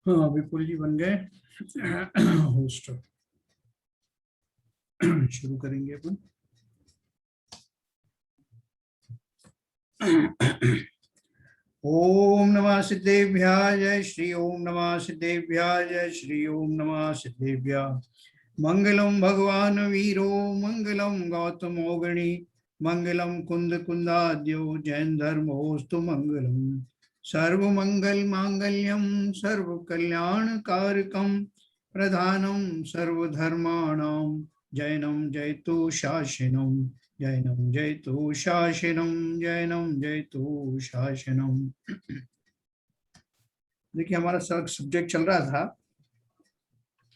हाँ, विपुल जी बन गए होस्ट। शुरू करेंगे अपन। ओम नमः सिद्धेभ्याय जय श्री ओम नमः सिद्धेभ्याय जय श्री ओम नमः सिद्धेभ्याय। मंगलम भगवान वीरो मंगलम गौतमो गणी मंगलम कुंद कुंदाद्यो जैन धर्मोस्तु मंगलम। सर्व मंगल मांगल्यम सर्व कल्याण कारकम प्रधानम सर्वधर्माणाम जैनम जयतु शासनम जैनम जयतु शासनम जैनम जयतु शासनम। देखिए, हमारा सब्जेक्ट चल रहा था,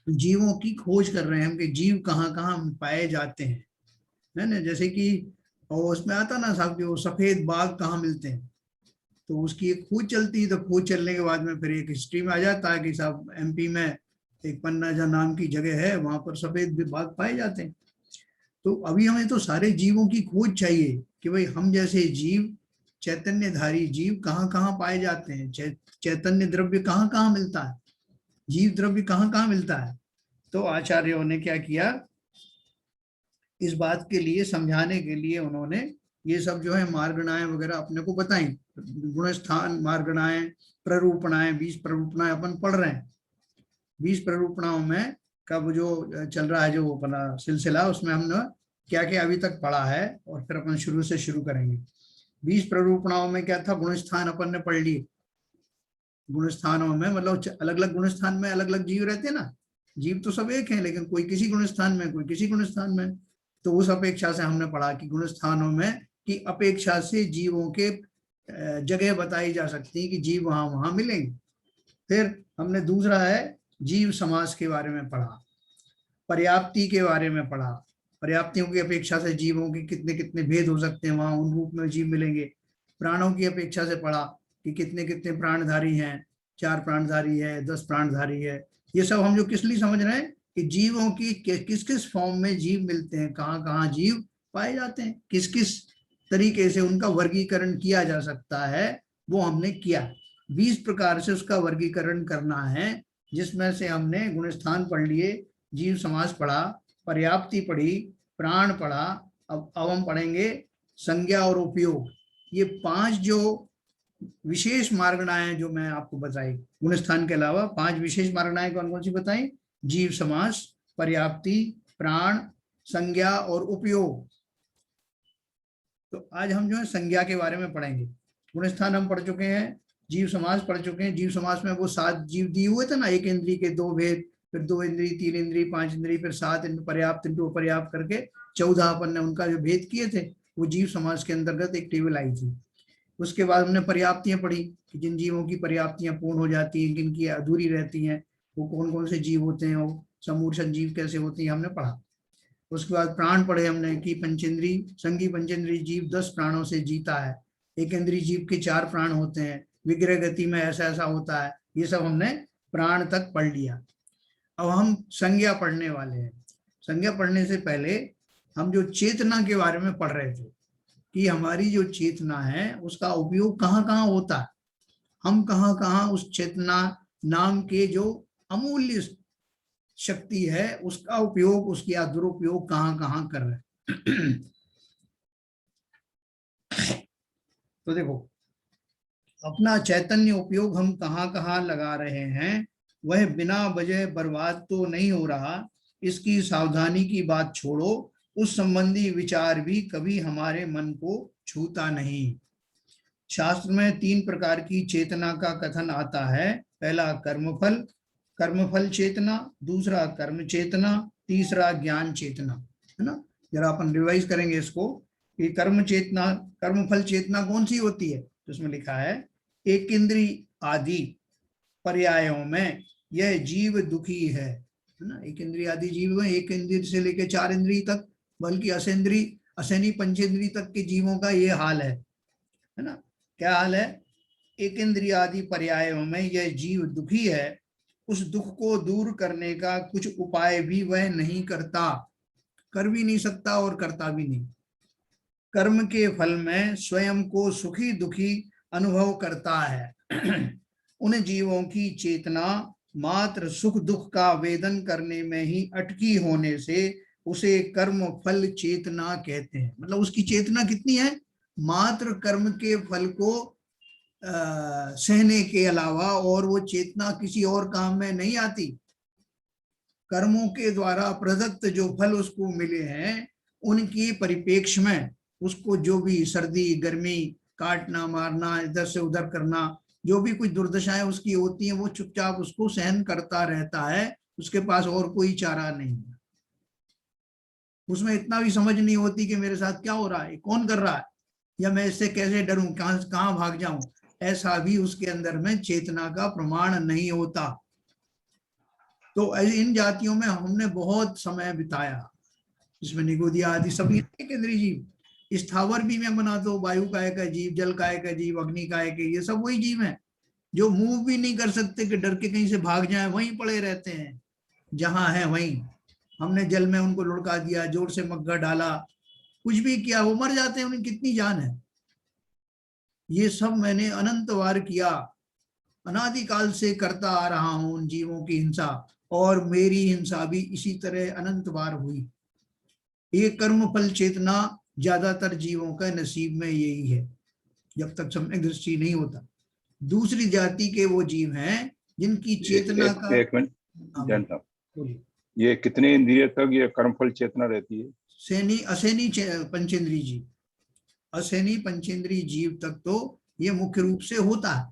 जीवों की खोज कर रहे हैं हम कि जीव कहाँ कहाँ पाए जाते हैं, है ना। जैसे कि और उसमें आता ना साहब कि वो सफेद बाघ कहाँ मिलते हैं, तो उसकी एक खोज चलती है। तो खोज चलने के बाद में फिर एक हिस्ट्री में आ जाता है कि साहब एमपी में एक पन्नाजा नाम की जगह है, वहां पर सफेद बाघ पाए जाते हैं। तो अभी हमें तो सारे जीवों की खोज चाहिए कि भाई हम जैसे जीव, चैतन्यधारी जीव कहाँ कहाँ पाए जाते हैं, चैतन्य द्रव्य कहाँ कहाँ मिलता है, जीव द्रव्य कहाँ कहाँ मिलता है। तो आचार्यों ने क्या किया, इस बात के लिए समझाने के लिए उन्होंने ये सब जो है मार्गणाएं वगैरह अपने को बताई। गुणस्थान, मार्गणाएं, प्ररूपणाएं, 20 प्ररूपणाएं अपन पढ़ रहे हैं। 20 प्ररूपणाओं में कब जो चल रहा है जो अपना सिलसिला, उसमें हमने क्या क्या अभी तक पढ़ा है और फिर अपन शुरू से शुरू करेंगे। 20 प्ररूपणाओं में क्या था, गुणस्थान अपन ने पढ़ लिए। गुणस्थानों में मतलब अलग अलग गुणस्थान में अलग अलग जीव रहते हैं ना। जीव तो सब एक है, लेकिन कोई किसी गुणस्थान में, कोई किसी गुणस्थान में। तो उस अपेक्षा से हमने पढ़ा कि गुणस्थानों में की अपेक्षा से जीवों के जगह बताई जा सकती है कि जीव वहां वहां मिलेंगे। फिर हमने दूसरा है जीव समास के बारे में पढ़ा, पर्याप्ति के बारे में पढ़ा। पर्याप्तियों की अपेक्षा से जीवों के कितने कितने भेद हो सकते हैं, वहां उन रूप में जीव मिलेंगे। प्राणों की अपेक्षा से पढ़ा कि कितने कितने प्राणधारी हैं, 4 प्राणधारी है, 10 प्राणधारी है। ये सब हम जो किस लिए समझ रहे हैं कि जीवों की किस किस फॉर्म में जीव मिलते हैं, कहाँ कहाँ जीव पाए जाते हैं, किस किस तरीके से उनका वर्गीकरण किया जा सकता है, वो हमने किया। 20 प्रकार से उसका वर्गीकरण करना है, जिसमें से हमने गुणस्थान पढ़ लिए, जीव समास पढ़ा, पर्याप्ति पढ़ी, प्राण पढ़ा। अब हम पढ़ेंगे संज्ञा और उपयोग। ये 5 जो विशेष मार्गणाएं जो मैं आपको बताई, गुणस्थान के अलावा 5 विशेष मार्गणाएं कौन कौन सी बताई, जीव समास, पर्याप्ति, प्राण, संज्ञा और उपयोग। तो आज हम जो है संज्ञा के बारे में पढ़ेंगे। गुणस्थान हम पढ़ चुके हैं, जीव समास पढ़ चुके हैं। जीव समास में वो 7 जीव दिए हुए थे ना, एक इंद्री के 2 भेद, फिर 2 इंद्री, 3 इंद्री, 5 इंद्री, फिर 7 पर्याप्त इंटू अपर्याप्त करके 14 अपन ने उनका जो भेद किए थे, वो जीव समास के अंतर्गत एक टेबल आई थी। उसके बाद हमने पर्याप्तियां पढ़ी कि जिन जीवों की पर्याप्तियां पूर्ण हो जाती हैं, किन की अधूरी रहती हैं, वो कौन कौन से जीव होते हैं, वो समूर्छन जीव कैसे होती हैं, हमने पढ़ा। उसके बाद प्राण पढ़े हमने कि पंचेंद्री संगी पंचेंद्री जीव 10 प्राणों से जीता है। एक इंद्री जीव के 4 प्राण होते हैं, विग्रह गति में ऐसा ऐसा होता है। ये सब हमने प्राण तक पढ़ लिया। अब हम संज्ञा पढ़ने वाले हैं। संज्ञा पढ़ने से पहले हम जो चेतना के बारे में पढ़ रहे थे कि हमारी जो चेतना है उसका उपयोग कहाँ कहाँ होता है, हम कहाँ कहाँ उस चेतना नाम के जो अमूल्य शक्ति है उसका उपयोग, उसकी दुरुपयोग कहाँ कहाँ कर रहे हैं। तो देखो, अपना चैतन्य उपयोग हम कहाँ कहाँ लगा रहे हैं, वह बिना वजह बर्बाद तो नहीं हो रहा। इसकी सावधानी की बात छोड़ो, उस संबंधी विचार भी कभी हमारे मन को छूता नहीं। शास्त्र में 3 प्रकार की चेतना का कथन आता है। पहला कर्मफल, कर्मफल चेतना, दूसरा कर्म चेतना, तीसरा ज्ञान चेतना, है ना। जरा अपन रिवाइज करेंगे इसको कि कर्म चेतना, कर्मफल चेतना कौन सी होती है, तो उसमें लिखा है एक इंद्री आदि पर्यायों में यह जीव दुखी है ना। एक इंद्री आदि जीव है, एक इंद्री से लेकर 4 इंद्री तक, बल्कि असेंद्री असैनी पंचेंद्री तक के जीवों का ये हाल है ना। क्या हाल है, एक इंद्रिय आदि पर्यायों में यह जीव दुखी है, उस दुख को दूर करने का कुछ उपाय भी वह नहीं करता, कर भी नहीं सकता और करता भी नहीं। कर्म के फल में स्वयं को सुखी दुखी अनुभव करता है। उन जीवों की चेतना मात्र सुख दुख का वेदन करने में ही अटकी होने से उसे कर्म फल चेतना कहते हैं। मतलब उसकी चेतना कितनी है, मात्र कर्म के फल को सहने के अलावा और वो चेतना किसी और काम में नहीं आती। कर्मों के द्वारा प्रदत्त जो फल उसको मिले हैं उनकी परिप्रेक्ष्य में उसको जो भी सर्दी गर्मी, काटना मारना, इधर से उधर करना, जो भी कुछ दुर्दशाएं उसकी होती हैं वो चुपचाप उसको सहन करता रहता है। उसके पास और कोई चारा नहीं है। उसमें इतना भी समझ नहीं होती कि मेरे साथ क्या हो रहा है, कौन कर रहा है, या मैं इससे कैसे डरूं, कहां भाग जाऊं। ऐसा भी उसके अंदर में चेतना का प्रमाण नहीं होता। तो इन जातियों में हमने बहुत समय बिताया, जिसमें निगोदिया आदि सभी केंद्रीय जीव, स्थावर भी मैं बना दो, वायु काय का जीव, जल काय का जीव, अग्नि काय के, ये सब वही जीव हैं जो मूव भी नहीं कर सकते कि डर के कहीं से भाग जाए, वहीं पड़े रहते हैं जहां है वहीं। हमने जल में उनको लुढ़का दिया, जोर से मग्गा डाला, कुछ भी किया, वो मर जाते हैं, उनकी कितनी जान है। ये सब मैंने अनंत बार किया, अनादिकाल से करता आ रहा हूं उन जीवों की हिंसा, और मेरी हिंसा भी इसी तरह अनंत बार हुई। ये कर्म फल चेतना ज्यादातर जीवों का नसीब में यही है, जब तक सम्यक दृष्टि नहीं होता। दूसरी जाति के वो जीव हैं जिनकी चेतना का एक मिनट हाँ, जैन साहब, बोलिए। ये कितने इंद्रिय तक ये कर्मफल चेतना रहती है? सैनी असैनी पंचेंद्रीय जीव, असैनी पंचेंद्रीय जीव तक तो ये मुख्य रूप से होता है।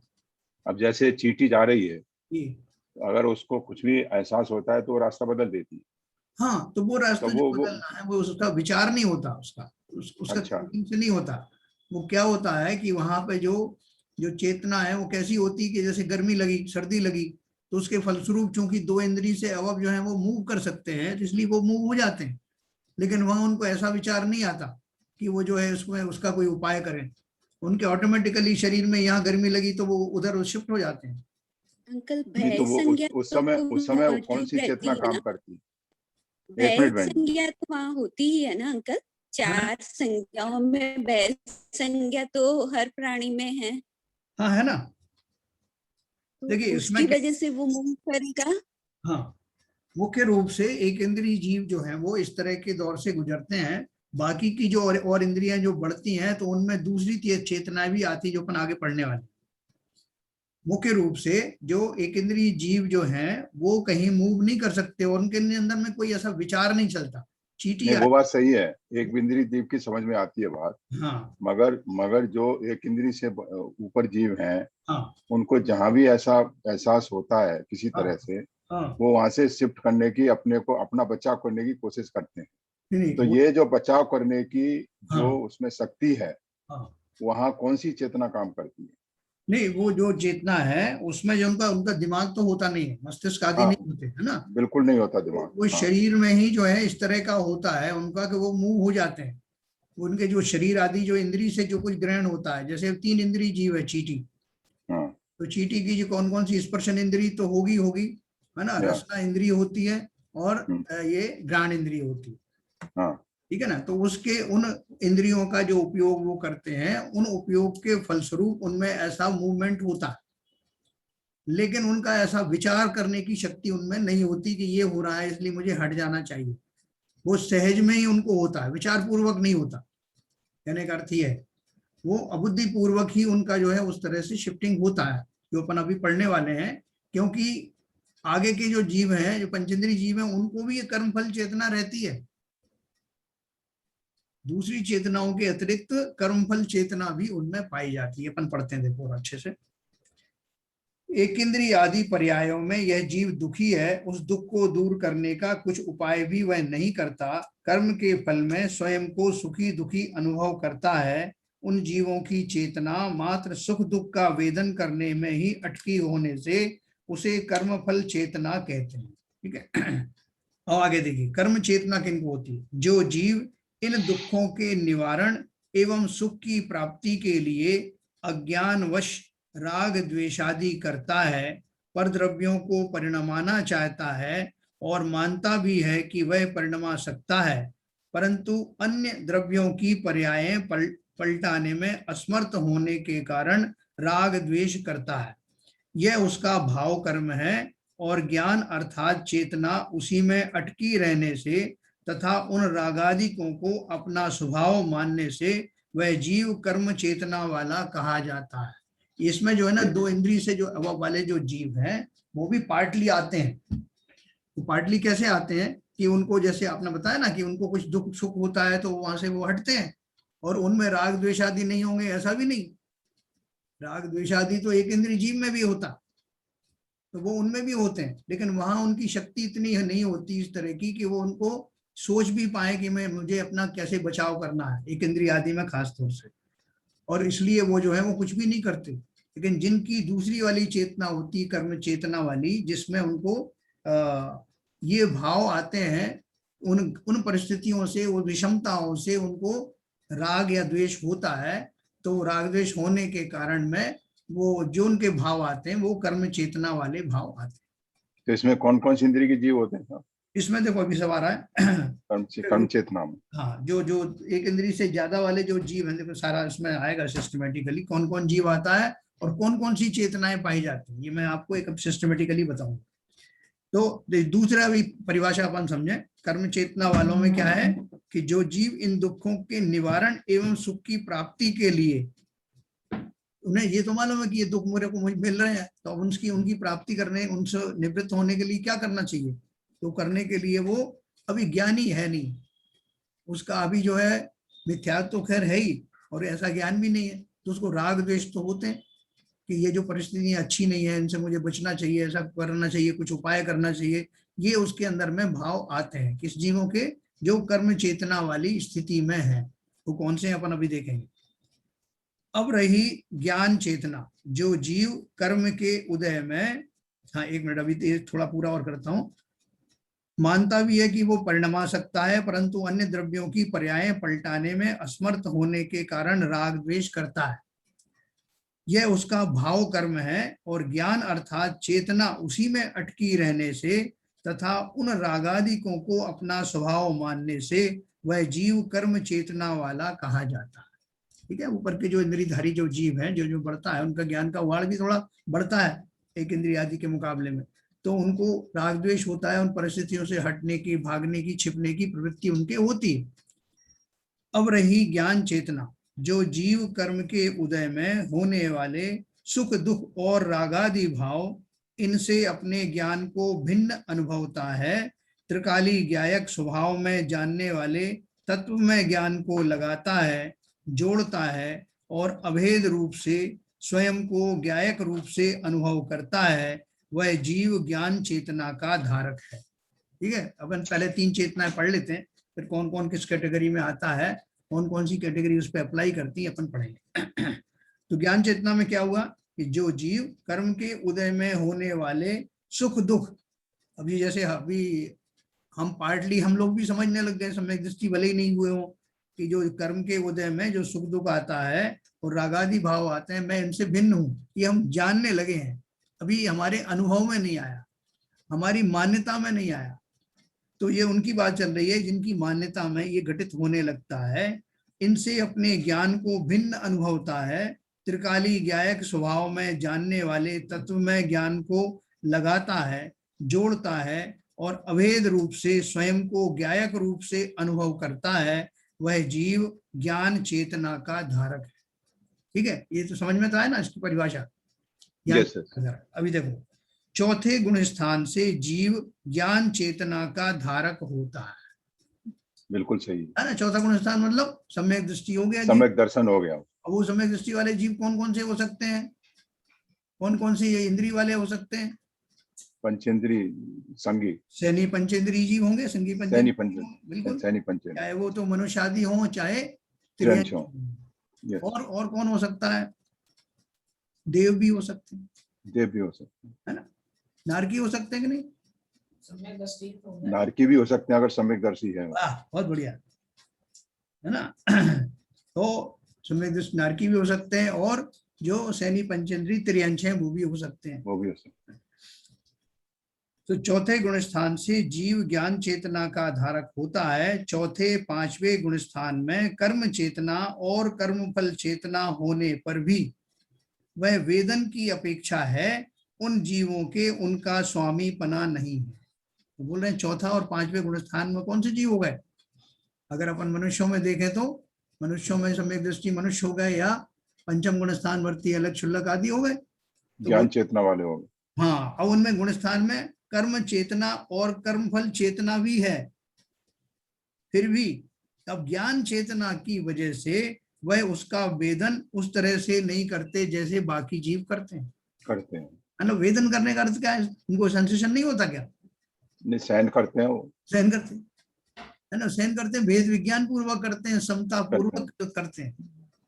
अब जैसे चींटी जा रही है, ये अगर उसको कुछ भी एहसास होता है तो वो रास्ता बदल देती है। हाँ, तो वो तो रास्ता जो वो बदलना है वो उसका विचार नहीं होता, उसका अच्छा, थिंकिंग से नहीं होता। वो क्या होता है कि वहां पे जो जो चेतना है वो कैसी होती है कि जैसे गर्मी लगी, सर्दी लगी, तो उसके फलस्वरूप चूंकि दो इंद्रिय से अवयव जो है वो मूव कर सकते हैं, तो इसलिए वो मूव हो जाते हैं। लेकिन वहां उनको ऐसा विचार नहीं आता कि वो जो है उसमें उसका कोई उपाय करें। उनके ऑटोमेटिकली शरीर में यहाँ गर्मी लगी तो वो उधर शिफ्ट हो जाते हैं। अंकल नहीं तो भय वो संज्ञा तो उस समय वो कौन मौजूद सी रहती चेतना है काम ना, करती है? एक भय मिनट बहन जी। संज्ञा तो वहाँ होती ही है ना अंकल। हाँ 4 संज्ञाओं में भय संज्ञा तो हर प्राणी में है, हाँ, है ना। तो देखिए इसमें उसकी वजह से वो मूव करेगा। हाँ, मुख्य रूप से एक इंद्रिय जीव जो है वो इस तरह के दौर से गुजरते हैं। बाकी की जो और इंद्रियां जो बढ़ती हैं तो उनमें दूसरी चेतनाएं भी आती जो अपन आगे पढ़ने वाले। मुख्य रूप से जो एक इंद्रिय जीव जो हैं वो कहीं मूव नहीं कर सकते और उनके अंदर में कोई ऐसा विचार नहीं चलता। चींटी नहीं वो बात सही है, एक इंद्रिय जीव की समझ में आती है बात, हाँ मगर मगर जो एक इंद्रिय से ऊपर जीव हैं, हाँ उनको जहां भी ऐसा एहसास होता है किसी हाँ तरह से, हाँ, वो वहां से शिफ्ट करने की, अपने को अपना बचाव करने की कोशिश करते हैं। नहीं नहीं तो वो ये जो बचाव करने की जो हाँ उसमें शक्ति है, हाँ, वहां कौन सी चेतना काम करती है? नहीं वो जो चेतना है उसमें जो उनका उनका दिमाग तो होता नहीं है, मस्तिष्क आदि हाँ, नहीं होते है ना। बिल्कुल नहीं होता दिमाग। वो हाँ शरीर में ही जो है इस तरह का होता है उनका कि वो मूव हो जाते हैं। उनके जो शरीर आदि जो इंद्री से जो कुछ ग्रहण होता है, जैसे 3 इंद्री जीव है चींटी, हाँ तो चींटी की जो कौन कौन सी स्पर्शन इंद्री तो होगी होगी, है ना, या, रसना इंद्री होती है और हम्म, ये घ्राण इंद्री होती है। हाँ ठीक है ना। तो उसके उन इंद्रियों का जो उपयोग वो करते हैं, उन उपयोग के फलस्वरूप उनमें ऐसा मूवमेंट होता है, लेकिन उनका ऐसा विचार करने की शक्ति उनमें नहीं होती कि ये हो रहा है इसलिए मुझे हट जाना चाहिए। वो सहज में ही उनको होता है, विचार पूर्वक नहीं होता। कहने का अर्थ ये है वो अबुद्धि पूर्वक ही उनका जो है उस तरह से शिफ्टिंग होता है, जो अपन अभी पढ़ने वाले हैं। क्योंकि आगे के जो जीव हैं, जो पंचेंद्रीय जीव हैं, उनको भी ये कर्म फल चेतना रहती है। दूसरी चेतनाओं के अतिरिक्त कर्मफल चेतना भी उनमें पाई जाती है। अपन पढ़ते हैं देखो अच्छे से। एक इंद्रिय आदि पर्यायों में यह जीव दुखी है, उस दुख को दूर करने का कुछ उपाय भी वह नहीं करता, कर्म के फल में स्वयं को सुखी दुखी अनुभव करता है। उन जीवों की चेतना मात्र सुख दुख का वेदन करने में ही अटकी होने से उसे कर्म फल चेतना कहते हैं। ठीक है। और आगे देखिए, कर्म चेतना किनको होती है? जो जीव इन दुखों के निवारण एवं सुख की प्राप्ति के लिए अज्ञानवश राग द्वेषादि करता है, पर द्रव्यों को परिणमाना चाहता है और मानता भी है कि वह परिणमा सकता है, परंतु अन्य द्रव्यों की पर्यायें पलटाने में असमर्थ होने के कारण राग द्वेष करता है। यह उसका भाव कर्म है और ज्ञान अर्थात चेतना उसी में अटकी रहने से तथा उन रागादिकों को अपना स्वभाव मानने से वह जीव कर्म चेतना वाला कहा जाता है। इसमें जो है ना, दो इंद्रिय से जो अभाव वाले जो जीव हैं वो भी पार्टली आते हैं। तो पार्टली कैसे आते हैं कि उनको, जैसे आपने बताया ना कि उनको कुछ दुख सुख होता है तो वहां से वो हटते हैं, और उनमें राग द्वेष आदि नहीं होंगे, ऐसा भी नहीं। राग द्वेष आदि तो एक इंद्रिय जीव में भी होता, तो वो उनमें भी होते हैं, लेकिन वहां उनकी शक्ति इतनी नहीं होती इस तरह की कि वो उनको सोच भी पाए कि मुझे अपना कैसे बचाव करना है, एक इंद्रिय आदि में खास तौर से। और इसलिए वो जो है वो कुछ भी नहीं करते। लेकिन जिनकी दूसरी वाली चेतना होती, कर्म चेतना वाली, जिसमें उनको ये भाव आते हैं, उन परिस्थितियों से, वो विषमताओं से उनको राग या द्वेष होता है, तो राग द्वेष होने के कारण में वो जो उनके भाव आते हैं वो कर्म चेतना वाले भाव आते हैं। तो इसमें कौन कौन सी इंद्रिय के जीव होते हैं? इसमें देखो अभी सब आ रहा है कर्म चेतना में। हाँ, जो जो एक इंद्रिय से ज्यादा वाले जो जीव हैं, देखो सारा इसमें आएगा सिस्टमेटिकली कौन कौन जीव आता है और कौन कौन सी चेतनाएं पाई जाती हैं, ये मैं आपको एक सिस्टमेटिकली बताऊंगा। तो दूसरा भी परिभाषा अपन समझे, कर्म चेतना वालों में क्या है कि जो जीव इन दुखों के निवारण एवं सुख की प्राप्ति के लिए, उन्हें ये तो मालूम है कि ये दुख मेरे को मिल रहे हैं, तो उनकी प्राप्ति करने, उनसे निवृत्त होने के लिए क्या करना चाहिए? तो करने के लिए वो अभी ज्ञानी है नहीं, उसका अभी जो है मिथ्यात्व तो खैर है ही, और ऐसा ज्ञान भी नहीं है, तो उसको राग द्वेष तो होते हैं कि ये जो परिस्थितियां अच्छी नहीं है, इनसे मुझे बचना चाहिए, ऐसा करना चाहिए, कुछ उपाय करना चाहिए, ये उसके अंदर में भाव आते हैं। किस जीवों के? जो कर्म चेतना वाली स्थिति में है। वो कौन से अपन अभी देखेंगे। अब रही ज्ञान चेतना, जो जीव कर्म के उदय में, हाँ एक मिनट अभी थोड़ा पूरा और करता हूं, मानता भी है कि वो परिणमा सकता है, परंतु अन्य द्रव्यों की पर्याय पलटाने में असमर्थ होने के कारण राग द्वेष करता है, यह उसका भाव कर्म है। और ज्ञान अर्थात चेतना उसी में अटकी रहने से तथा उन रागादिकों को अपना स्वभाव मानने से वह जीव कर्म चेतना वाला कहा जाता है। ठीक है, ऊपर के जो इंद्रियधारी जो जीव हैं, जो जो बढ़ता है, उनका ज्ञान का वाड़ भी थोड़ा बढ़ता है एक इंद्रिय आदि के मुकाबले में, तो उनको राग द्वेष होता है, उन परिस्थितियों से हटने की, भागने की, छिपने की प्रवृत्ति उनके होती है। अब रही ज्ञान चेतना, जो जीव कर्म के उदय में होने वाले सुख दुख और रागादि भाव, इनसे अपने ज्ञान को भिन्न अनुभवता है, त्रिकाली ज्ञायक स्वभाव में जानने वाले तत्व में ज्ञान को लगाता है, जोड़ता है और अभेद रूप से स्वयं को ज्ञायक रूप से अनुभव करता है, वह जीव ज्ञान चेतना का धारक है। ठीक है, अपन पहले तीन चेतनाएं पढ़ लेते हैं, फिर कौन कौन किस कैटेगरी में आता है, कौन कौन सी कैटेगरी उस पर अप्लाई करती है, अपन पढ़ेंगे। तो ज्ञान चेतना में क्या हुआ कि जो जीव कर्म के उदय में होने वाले सुख दुख, अभी जैसे अभी हम पार्टली हम लोग भी समझने लग गए, सम्यक दृष्टि भले ही नहीं हुए हो, कि जो कर्म के उदय में जो सुख दुख आता है और रागादि भाव आते हैं, मैं इनसे भिन्न हूं, ये हम जानने लगे हैं, अभी हमारे अनुभव में नहीं आया, हमारी मान्यता में नहीं आया। तो ये उनकी बात चल रही है जिनकी मान्यता में ये घटित होने लगता है, इनसे अपने ज्ञान को भिन्न अनुभवता है, त्रिकाली ज्ञायक स्वभाव में जानने वाले तत्व में ज्ञान को लगाता है, जोड़ता है और अभेद रूप से स्वयं को ज्ञायक रूप से अनुभव करता है, वह जीव ज्ञान चेतना का धारक है। ठीक है, ये तो समझ में तो आया ना इसकी परिभाषा। yes, अभी देखो, चौथे गुण स्थान से जीव ज्ञान चेतना का धारक होता है। बिल्कुल सही है ना, चौथा गुण स्थान मतलब सम्यक दृष्टि हो गया, सम्यक दर्शन हो गया। अब वो सम्यक दृष्टि वाले जीव कौन कौन से हो सकते हैं, कौन कौन से ये इंद्रिय वाले हो सकते हैं? पंचेंद्री संगी, सैनी पंचेंद्रीय जीव होंगे, संगी सैनी बिल्कुल, सैनी पंचेंद्री, चाहे वो तो मनुष्य आदि हो, चाहे त्रियंश हो। yes. और कौन हो सकता है? देव भी हो सकते हैं, देव भी हो सकते हैं, है ना, नारकी हो सकते हैं कि नहीं? नारकी भी हो सकते हैं अगर सम्यक दर्शी है। बहुत बढ़िया, है ना। तो सम्यक दृष्टि नारकी भी हो सकते हैं, और जो सैनी पंचेंद्री त्रियंश हैं वो भी हो सकते हैं, वो भी हो सकते हैं। तो चौथे गुण स्थान से जीव ज्ञान चेतना का धारक होता है। चौथे पांचवें गुण स्थान में कर्म चेतना और कर्मफल चेतना होने पर भी वह वेदन की अपेक्षा है, उन जीवों के उनका स्वामी पना नहीं है। तो बोल रहे हैं चौथा और पांचवें गुणस्थान में कौन से जीव हो गए? अगर अपन मनुष्यों में देखें तो मनुष्यों में सम्यक दृष्टि मनुष्य हो गए, या पंचम गुणस्थान वर्ती अलग क्षुल्लक आदि हो गए। तो ज्ञान चेतना वाले हो गए। हाँ, अब उनमें गुणस्थान में कर्म चेतना और कर्मफल चेतना भी है। फिर भी तब ज्ञान चेतना की वजह से वह उसका वेदन उस तरह से नहीं करते जैसे बाकी जीव करते हैं। है ना? वेदन करने का अर्थ क्या है? उनको सेंसेशन नहीं होता क्या? नहीं, सहन करते हैं वो। सहन करते हैं, है ना? सहन करते हैं, भेद विज्ञान पूर्वक करते हैं, समता पूर्वक करते हैं।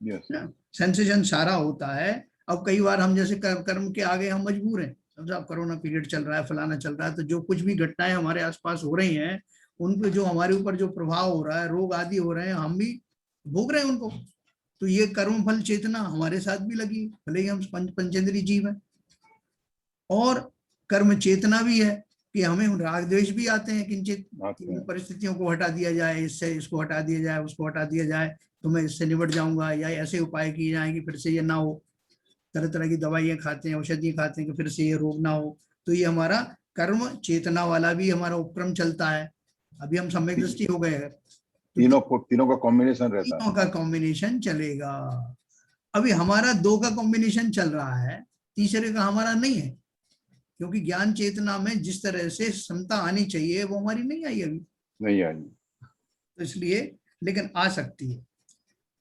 यस। ना सेंसेशन सारा होता है। अब कई बार हम जैसे कर्म के आगे हम मजबूर हैं। अब कोरोना पीरियड चल रहा है, फलाना चल रहा है, तो जो कुछ भी घटनाएं हमारे आसपास हो रही हैं उन पे जो हमारे ऊपर जो प्रभाव हो रहा है, रोग आदि हो रहे हैं, हम भी भोग रहे हैं उनको। तो ये कर्म फल चेतना हमारे साथ भी लगी, भले ही हम पंचेंद्रीय जीव हैं। और कर्म चेतना भी है कि हमें राग द्वेष भी आते हैं किंचित, परिस्थितियों को हटा दिया जाए, इससे इसको हटा दिया जाए, उसको हटा दिया जाए, तो मैं इससे निपट जाऊंगा, या ऐसे उपाय किए जाए कि फिर से ये ना हो। तरह तरह की दवाइयां खाते हैं, औषधि खाते हैं कि फिर से ये रोग ना हो। तो ये हमारा कर्म चेतना वाला भी हमारा उपक्रम चलता है। अभी हम सम्यक दृष्टि हो गए हैं, तीनों का कॉम्बिनेशन रहता है। तीनों का कॉम्बिनेशन चलेगा। अभी हमारा दो का कॉम्बिनेशन चल रहा है, तीसरे का हमारा नहीं है, क्योंकि ज्ञान चेतना में जिस तरह से समता आनी चाहिए वो हमारी नहीं आई, अभी नहीं आई। तो इसलिए, लेकिन आ सकती है।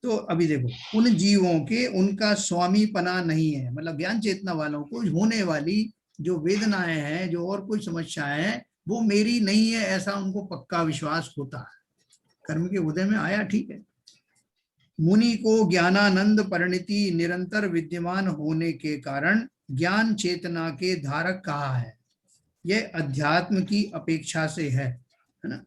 तो अभी देखो, उन जीवों के उनका स्वामी पना नहीं है, मतलब ज्ञान चेतना वालों को होने वाली जो वेदनाएं हैं, जो और कोई समस्याएं हैं, वो मेरी नहीं है, ऐसा उनको पक्का विश्वास होता है। कर्म के उदय में आया, ठीक है। मुनि को ज्ञानानंद परिणति निरंतर विद्यमान होने के कारण ज्ञान चेतना के धारक कहा है। यह अध्यात्म की अपेक्षा से है ना?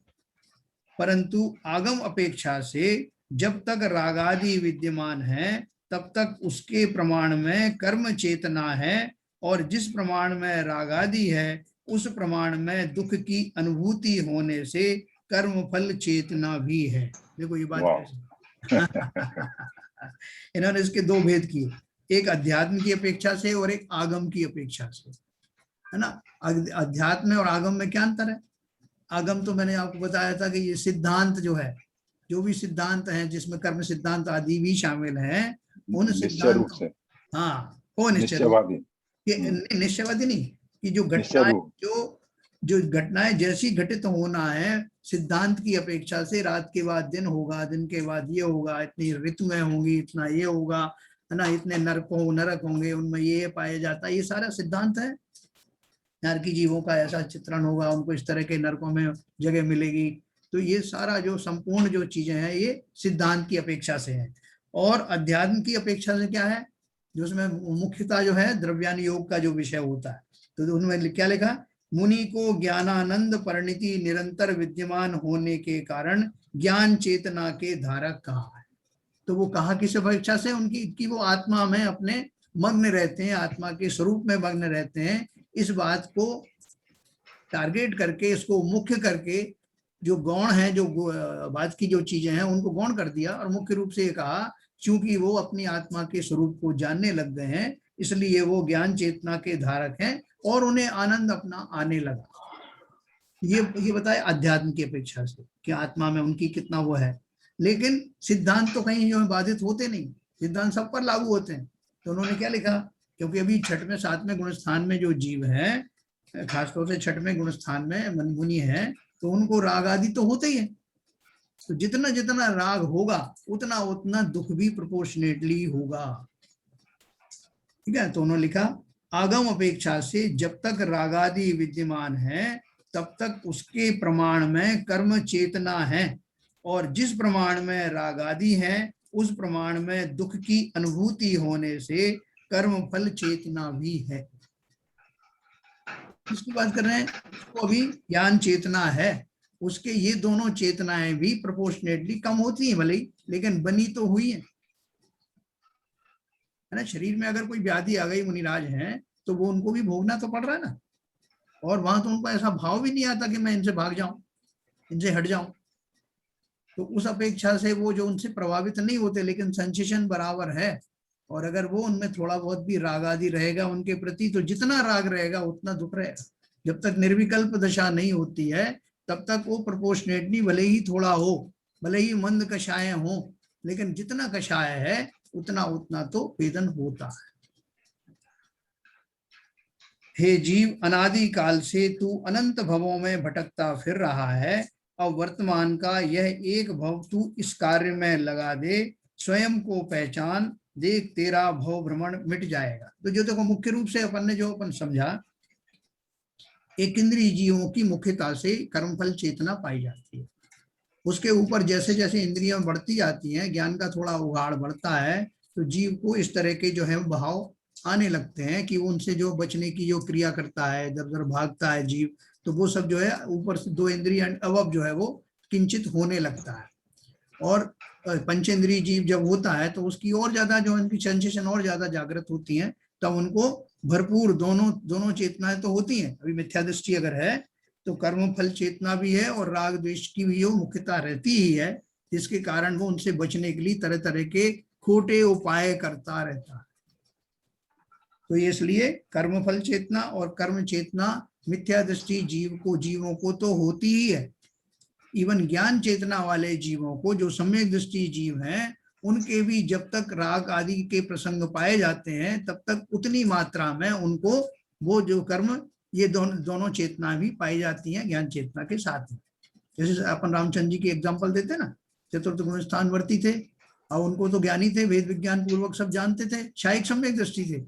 परंतु आगम अपेक्षा से जब तक रागादि विद्यमान है तब तक उसके प्रमाण में कर्म चेतना है, और जिस प्रमाण में रागादि है उस प्रमाण में दुख की अनुभूति होने से कर्म फल चेतना भी है। देखो ये बात कैसे इन्होंने इसके दो भेद किए, एक अध्यात्म की अपेक्षा से और एक आगम की अपेक्षा से, है ना? अध्यात्म और आगम में क्या अंतर है? आगम तो मैंने आपको बताया था कि ये सिद्धांत जो है, जो भी सिद्धांत हैं जिसमें कर्म सिद्धांत आदि भी शामिल हैं, उन सिद्धांतों, हाँ वो निश्चयवादी, निश्चयवादी नहीं, कि जो घटनाएं जो घटनाएं जैसी घटित होना है सिद्धांत की अपेक्षा से, रात के बाद दिन होगा, दिन के बाद ये होगा, इतनी ऋतुएं होंगी, इतना ये होगा, है ना, इतने नरक होंगे, उनमें ये पाया जाता है, ये सारा सिद्धांत है। नरकी जीवों का ऐसा चित्रण होगा, उनको इस तरह के नरकों में जगह मिलेगी। तो ये सारा जो संपूर्ण जो चीजें हैं ये सिद्धांत की अपेक्षा से है। और अध्यात्म की अपेक्षा से क्या है, जो उसमें मुख्यतः जो है द्रव्यान योग का जो विषय होता है, तो उनमें क्या लिखा, मुनि को ज्ञानानंद परिणति निरंतर विद्यमान होने के कारण ज्ञान चेतना के धारक कहा है। तो वो कहा किस अपेक्षा से, उनकी वो आत्मा में अपने मग्न रहते हैं, आत्मा के स्वरूप में मग्न रहते हैं, इस बात को टारगेट करके, इसको मुख्य करके, जो गौण है, जो बात की जो चीजें हैं उनको गौण कर दिया, और मुख्य रूप से ये कहा क्योंकि वो अपनी आत्मा के स्वरूप को जानने लग गए हैं, इसलिए वो ज्ञान चेतना के धारक हैं और उन्हें आनंद अपना आने लगा। ये बताए अध्यात्म की अपेक्षा से कि आत्मा में उनकी कितना वो है। लेकिन सिद्धांत तो कहीं जो बाधित होते नहीं, सिद्धांत सब पर लागू होते हैं। तो उन्होंने क्या लिखा, क्योंकि अभी छठवें सातवें गुणस्थान में जो जीव है, खासतौर से छठवें गुणस्थान में मुनि है, तो उनको राग आदि तो होते ही है। तो जितना जितना राग होगा उतना उतना दुख भी प्रोपोर्शनेटली होगा, ठीक है। तो उन्होंने लिखा, आगम अपेक्षा से जब तक रागादि विद्यमान है तब तक उसके प्रमाण में कर्म चेतना है, और जिस प्रमाण में रागादि है उस प्रमाण में दुख की अनुभूति होने से कर्म फल चेतना भी है। किसकी बात कर रहे हैं? तो अभी ज्ञान चेतना है, उसके ये दोनों चेतनाएं भी प्रोपोर्शनेटली कम होती हैं भले ही, लेकिन बनी तो हुई है ना। शरीर में अगर कोई व्याधि आ गई, मुनिराज हैं, तो वो उनको भी भोगना तो पड़ रहा है ना। और वहां तो उनको ऐसा भाव भी नहीं आता कि मैं इनसे भाग जाऊं, इनसे हट जाऊं। तो उस अपेक्षा से वो जो उनसे प्रभावित नहीं होते, लेकिन सेंसेशन बराबर है, और अगर वो उनमें थोड़ा बहुत भी राग आदि रहेगा उनके प्रति, तो जितना राग रहेगा उतना दुख रहेगा। जब तक निर्विकल्प दशा नहीं होती है तब तक वो प्रोपोर्शनेटली भले ही थोड़ा हो, भले ही मंद कषाय हो, लेकिन जितना कषाय है उतना उतना तो वेदन होता है। हे जीव, अनादि काल से तू अनंत भवों में भटकता फिर रहा है, और वर्तमान का यह एक भव तू इस कार्य में लगा दे, स्वयं को पहचान, देख तेरा भव भ्रमण मिट जाएगा। तो जो देखो मुख्य रूप से अपन ने जो अपन समझा, एक इंद्रिय जीवों की मुख्यता से कर्मफल चेतना पाई जाती है। उसके ऊपर जैसे जैसे इंद्रियां बढ़ती जाती हैं, ज्ञान का थोड़ा उगाड़ बढ़ता है, तो जीव को इस तरह के जो है भाव आने लगते हैं कि उनसे जो बचने की जो क्रिया करता है, इधर उधर भागता है जीव, तो वो सब जो है ऊपर से दो इंद्रिय अवयव जो है वो किंचित होने लगता है। और पंचेंद्रिय जीव जब होता है तो उसकी और ज्यादा जो उनकी सेंसेशन और ज्यादा जागृत होती हैं, तब उनको भरपूर दोनों चेतनाएं तो होती हैं। अभी मिथ्या दृष्टि अगर है तो कर्म फल चेतना भी है और राग द्वेष की भी वो मुख्यता रहती ही है, जिसके कारण वो उनसे बचने के लिए तरह तरह के खोटे उपाय करता रहता है। तो इसलिए कर्म फल चेतना और कर्म चेतना मिथ्या दृष्टि जीवों को तो होती ही है। इवन ज्ञान चेतना वाले जीवों को, जो सम्यक दृष्टि जीव हैं, उनके भी जब तक राग आदि के प्रसंग पाए जाते हैं तब तक उतनी मात्रा में उनको वो जो कर्म, ये दोनों चेतना भी पाई जाती हैं ज्ञान चेतना के साथ में। जैसे अपन रामचंद्र जी की एग्जाम्पल देते ना, चतुर्थ गुण स्थान वर्ती थे, और उनको तो ज्ञानी थे, वेद विज्ञान पूर्वक सब जानते थे, शायद सम्यक दृष्टि थे,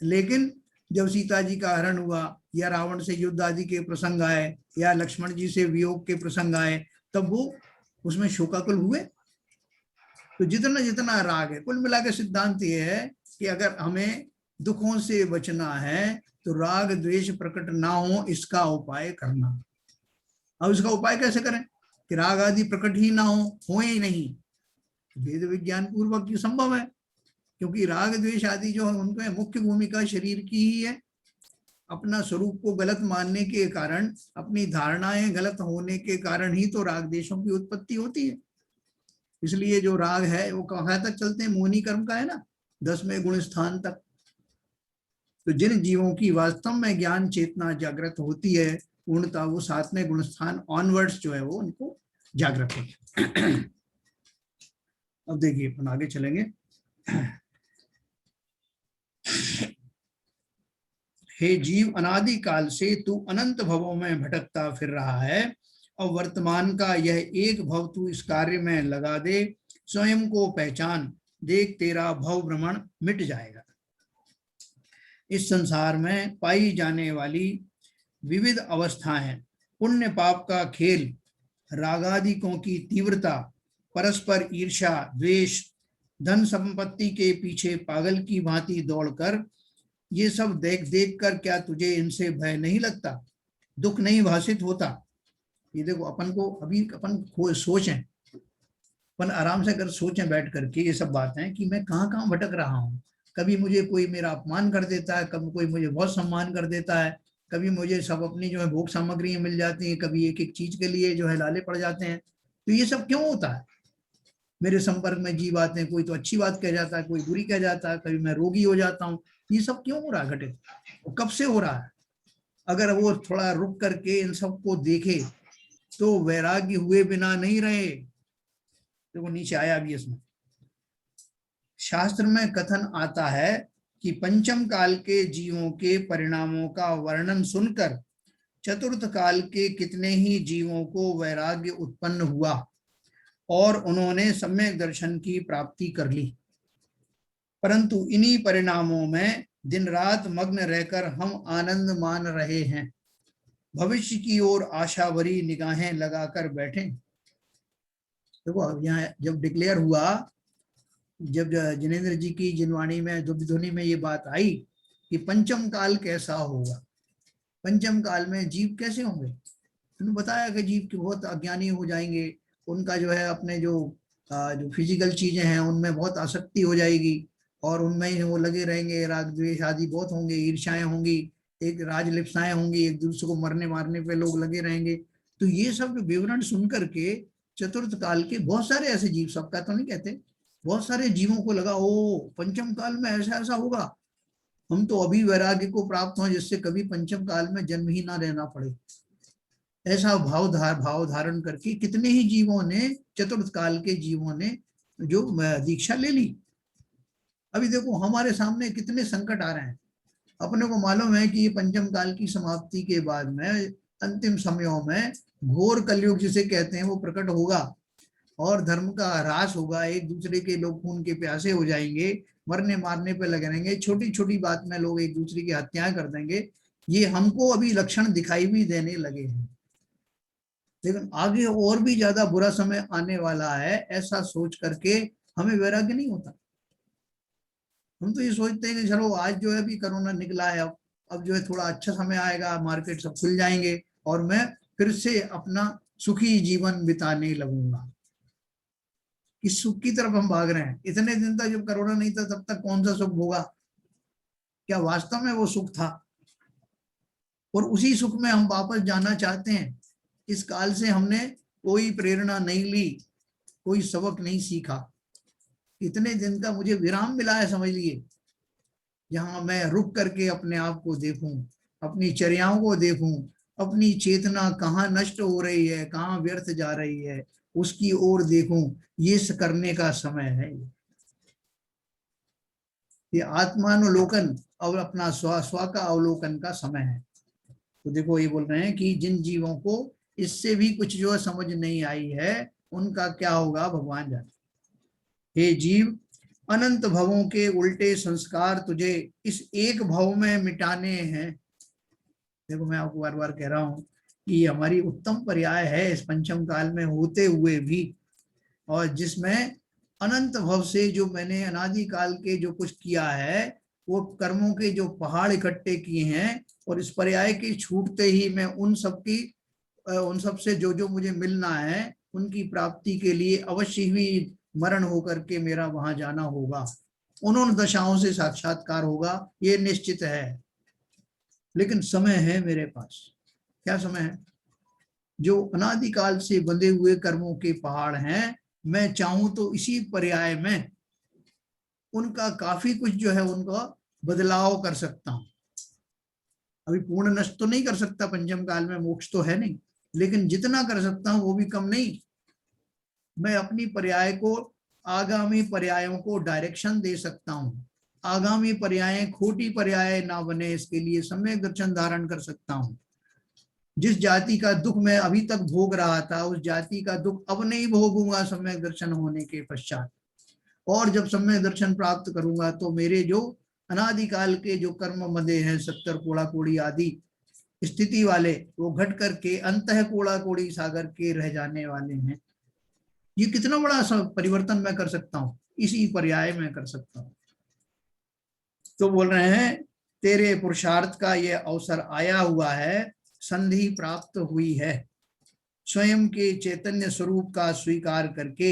लेकिन जब सीता जी का हरण हुआ या रावण से युद्ध आदि के प्रसंग आए या लक्ष्मण जी से वियोग के प्रसंग आए, तब वो उसमें शोकाकुल हुए। तो जितना जितना राग है, कुल मिलाकर सिद्धांत ये है कि अगर हमें दुखों से बचना है तो राग द्वेष प्रकट ना हो, इसका उपाय करना। अब इसका उपाय कैसे करें कि राग आदि प्रकट ही ना हो ही नहीं? वेद विज्ञान पूर्वक ये संभव है, क्योंकि राग द्वेष आदि जो है उनमें मुख्य भूमिका शरीर की ही है। अपना स्वरूप को गलत मानने के कारण, अपनी धारणाएं गलत होने के कारण ही तो राग द्वेषों की उत्पत्ति होती है। इसलिए जो राग है वो कहाँ तक चलते हैं? मोहिनी कर्म का है ना, 10वें गुण स्थान तक। तो जिन जीवों की वास्तव में ज्ञान चेतना जागृत होती है पूर्णता, वो 7वें गुण स्थान ऑनवर्ड्स जो है वो उनको जागृत होते हैं। अब देखिए अपन आगे चलेंगे। हे जीव, अनादि काल से तू अनंत भवों में भटकता फिर रहा है, और वर्तमान का यह एक भव तू इस कार्य में लगा दे, स्वयं को पहचान, देख तेरा भव भ्रमण मिट जाएगा। इस संसार में पाई जाने वाली विविध अवस्थाएं, पुण्य पाप का खेल, रागादिकों की तीव्रता, परस्पर ईर्ष्या द्वेष, धन संपत्ति के पीछे पागल की भांति दौड़कर, ये सब देख देख कर क्या तुझे इनसे भय नहीं लगता, दुख नहीं भाषित होता? ये देखो अपन को अभी अपन सोचें, अपन आराम से अगर सोचें बैठ करके ये सब बातें कि मैं कहाँ कहाँ भटक रहा हूँ। कभी मुझे कोई मेरा अपमान कर देता है, कभी कोई मुझे बहुत सम्मान कर देता है, कभी मुझे सब अपनी जो है भोग सामग्रियां मिल जाती हैं, कभी एक एक चीज के लिए जो है लाले पड़ जाते हैं। तो ये सब क्यों होता है? मेरे संपर्क में जीव आते हैं, कोई तो अच्छी बात कह जाता है, कोई बुरी कह जाता है, कभी मैं रोगी हो जाता हूँ। ये सब क्यों हो रहा है घटित? कब से हो रहा है? अगर वो थोड़ा रुक करके इन सबको देखे तो वैराग्य हुए बिना नहीं रहे। देखो नीचे आया भी इसमें, शास्त्र में कथन आता है कि पंचम काल के जीवों के परिणामों का वर्णन सुनकर चतुर्थ काल के कितने ही जीवों को वैराग्य उत्पन्न हुआ और उन्होंने सम्यक दर्शन की प्राप्ति कर ली। परंतु इन्हीं परिणामों में दिन रात मग्न रहकर हम आनंद मान रहे हैं, भविष्य की ओर आशा भरी निगाहें लगाकर बैठे। देखो यहाँ जब डिक्लेयर हुआ, जब जिनेंद्र जी की जिनवाणी में ध्वनि में ये बात आई कि पंचम काल कैसा होगा, पंचम काल में जीव कैसे होंगे, उन्होंने बताया कि जीव के बहुत अज्ञानी हो जाएंगे, उनका जो है अपने जो फिजिकल चीजें हैं उनमें बहुत आसक्ति हो जाएगी और उनमें ही वो लगे रहेंगे, राग द्वेष आदि बहुत होंगे, ईर्ष्याएं होंगी, एक राजलिप्साएं होंगी, एक दूसरे को मरने मारने पे लोग लगे रहेंगे। तो ये सब विवरण सुन करके चतुर्थ काल के बहुत सारे ऐसे जीव, सबका तो नहीं कहते, बहुत सारे जीवों को लगा ओ पंचम काल में ऐसा ऐसा होगा, हम तो अभी वैराग्य को प्राप्त हों जिससे कभी पंचम काल में जन्म ही ना लेना पड़े। ऐसा भाव धारण करके कितने ही जीवों ने, चतुर्थ काल के जीवों ने जो दीक्षा ले ली। अभी देखो हमारे सामने कितने संकट आ रहे हैं। अपने को मालूम है कि ये पंचम काल की समाप्ति के बाद में अंतिम समयों में घोर कलयुग जिसे कहते हैं वो प्रकट होगा और धर्म का ह्रास होगा, एक दूसरे के लोग खून के प्यासे हो जाएंगे, मरने मारने पे लगे रहेंगे, छोटी छोटी बात में लोग एक दूसरे की हत्याएं कर देंगे। ये हमको अभी लक्षण दिखाई भी देने लगे हैं, लेकिन आगे और भी ज्यादा बुरा समय आने वाला है, ऐसा सोच करके हमें वैराग्य नहीं होता। हम तो ये सोचते हैं कि चलो आज जो है अभी कोरोना निकला है, अब जो है थोड़ा अच्छा समय आएगा, मार्केट सब खुल जाएंगे और मैं फिर से अपना सुखी जीवन बिताने लगूंगा। इस सुख की तरफ हम भाग रहे हैं। इतने दिन तक जब कोरोना नहीं था तब तक कौन सा सुख होगा? क्या वास्तव में वो सुख था? और उसी सुख में हम वापस जाना चाहते हैं। इस काल से हमने कोई प्रेरणा नहीं ली, कोई सबक नहीं सीखा। इतने दिन का मुझे विराम मिला है, समझ लिए, जहां मैं रुक करके अपने आप को देखूं, अपनी चर्याओं को देखूं, अपनी चेतना कहाँ नष्ट हो रही है, कहाँ व्यर्थ जा रही है, उसकी ओर देखूं। ये करने का समय है। ये आत्मानुलोकन और अपना स्व का अवलोकन का समय है। तो देखो ये बोल रहे हैं कि जिन जीवों को इससे भी कुछ जो समझ नहीं आई है उनका क्या होगा भगवान जाने। हे जीव, अनंत भवों के उल्टे संस्कार तुझे इस एक भव में मिटाने हैं। देखो मैं आपको बार बार कह रहा हूं कि हमारी उत्तम पर्याय है इस पंचम काल में होते हुए भी, और जिसमें अनंत भव से जो मैंने अनादि काल के जो कुछ किया है, वो कर्मों के जो पहाड़ इकट्ठे किए हैं, और इस पर्याय के छूटते ही मैं उन सब से जो जो मुझे मिलना है उनकी प्राप्ति के लिए अवश्य ही मरण होकर के मेरा वहां जाना होगा। उन दशाओं से साक्षात्कार होगा, ये निश्चित है। लेकिन समय है मेरे पास। क्या समय है? जो अनादिकाल से बंधे हुए कर्मों के पहाड़ हैं, मैं चाहूं तो इसी पर्याय में उनका काफी कुछ जो है उनका बदलाव कर सकता हूं। अभी पूर्ण नष्ट तो नहीं कर सकता, पंचम काल में मोक्ष तो है नहीं, लेकिन जितना कर सकता हूं वो भी कम नहीं। मैं अपनी पर्याय को, आगामी पर्यायों को डायरेक्शन दे सकता हूं। आगामी पर्याय खोटी पर्याय ना बने, इसके लिए सम्यक दर्शन धारण कर सकता हूं। जिस जाति का दुख मैं अभी तक भोग रहा था, उस जाति का दुख अब नहीं भोगूंगा सम्यक दर्शन होने के पश्चात। और जब सम्यक दर्शन प्राप्त करूंगा तो मेरे जो अनादिकाल के जो कर्म बंधे हैं, 70 कोड़ा कोड़ी आदि स्थिति वाले, वो घट करके अंतः कोड़ा कोड़ी सागर के रह जाने वाले हैं। ये कितना बड़ा परिवर्तन मैं कर सकता हूँ, इसी पर्याय में कर सकता हूँ। तो बोल रहे हैं तेरे पुरुषार्थ का ये अवसर आया हुआ है, संधि प्राप्त हुई है। स्वयं के चैतन्य स्वरूप का स्वीकार करके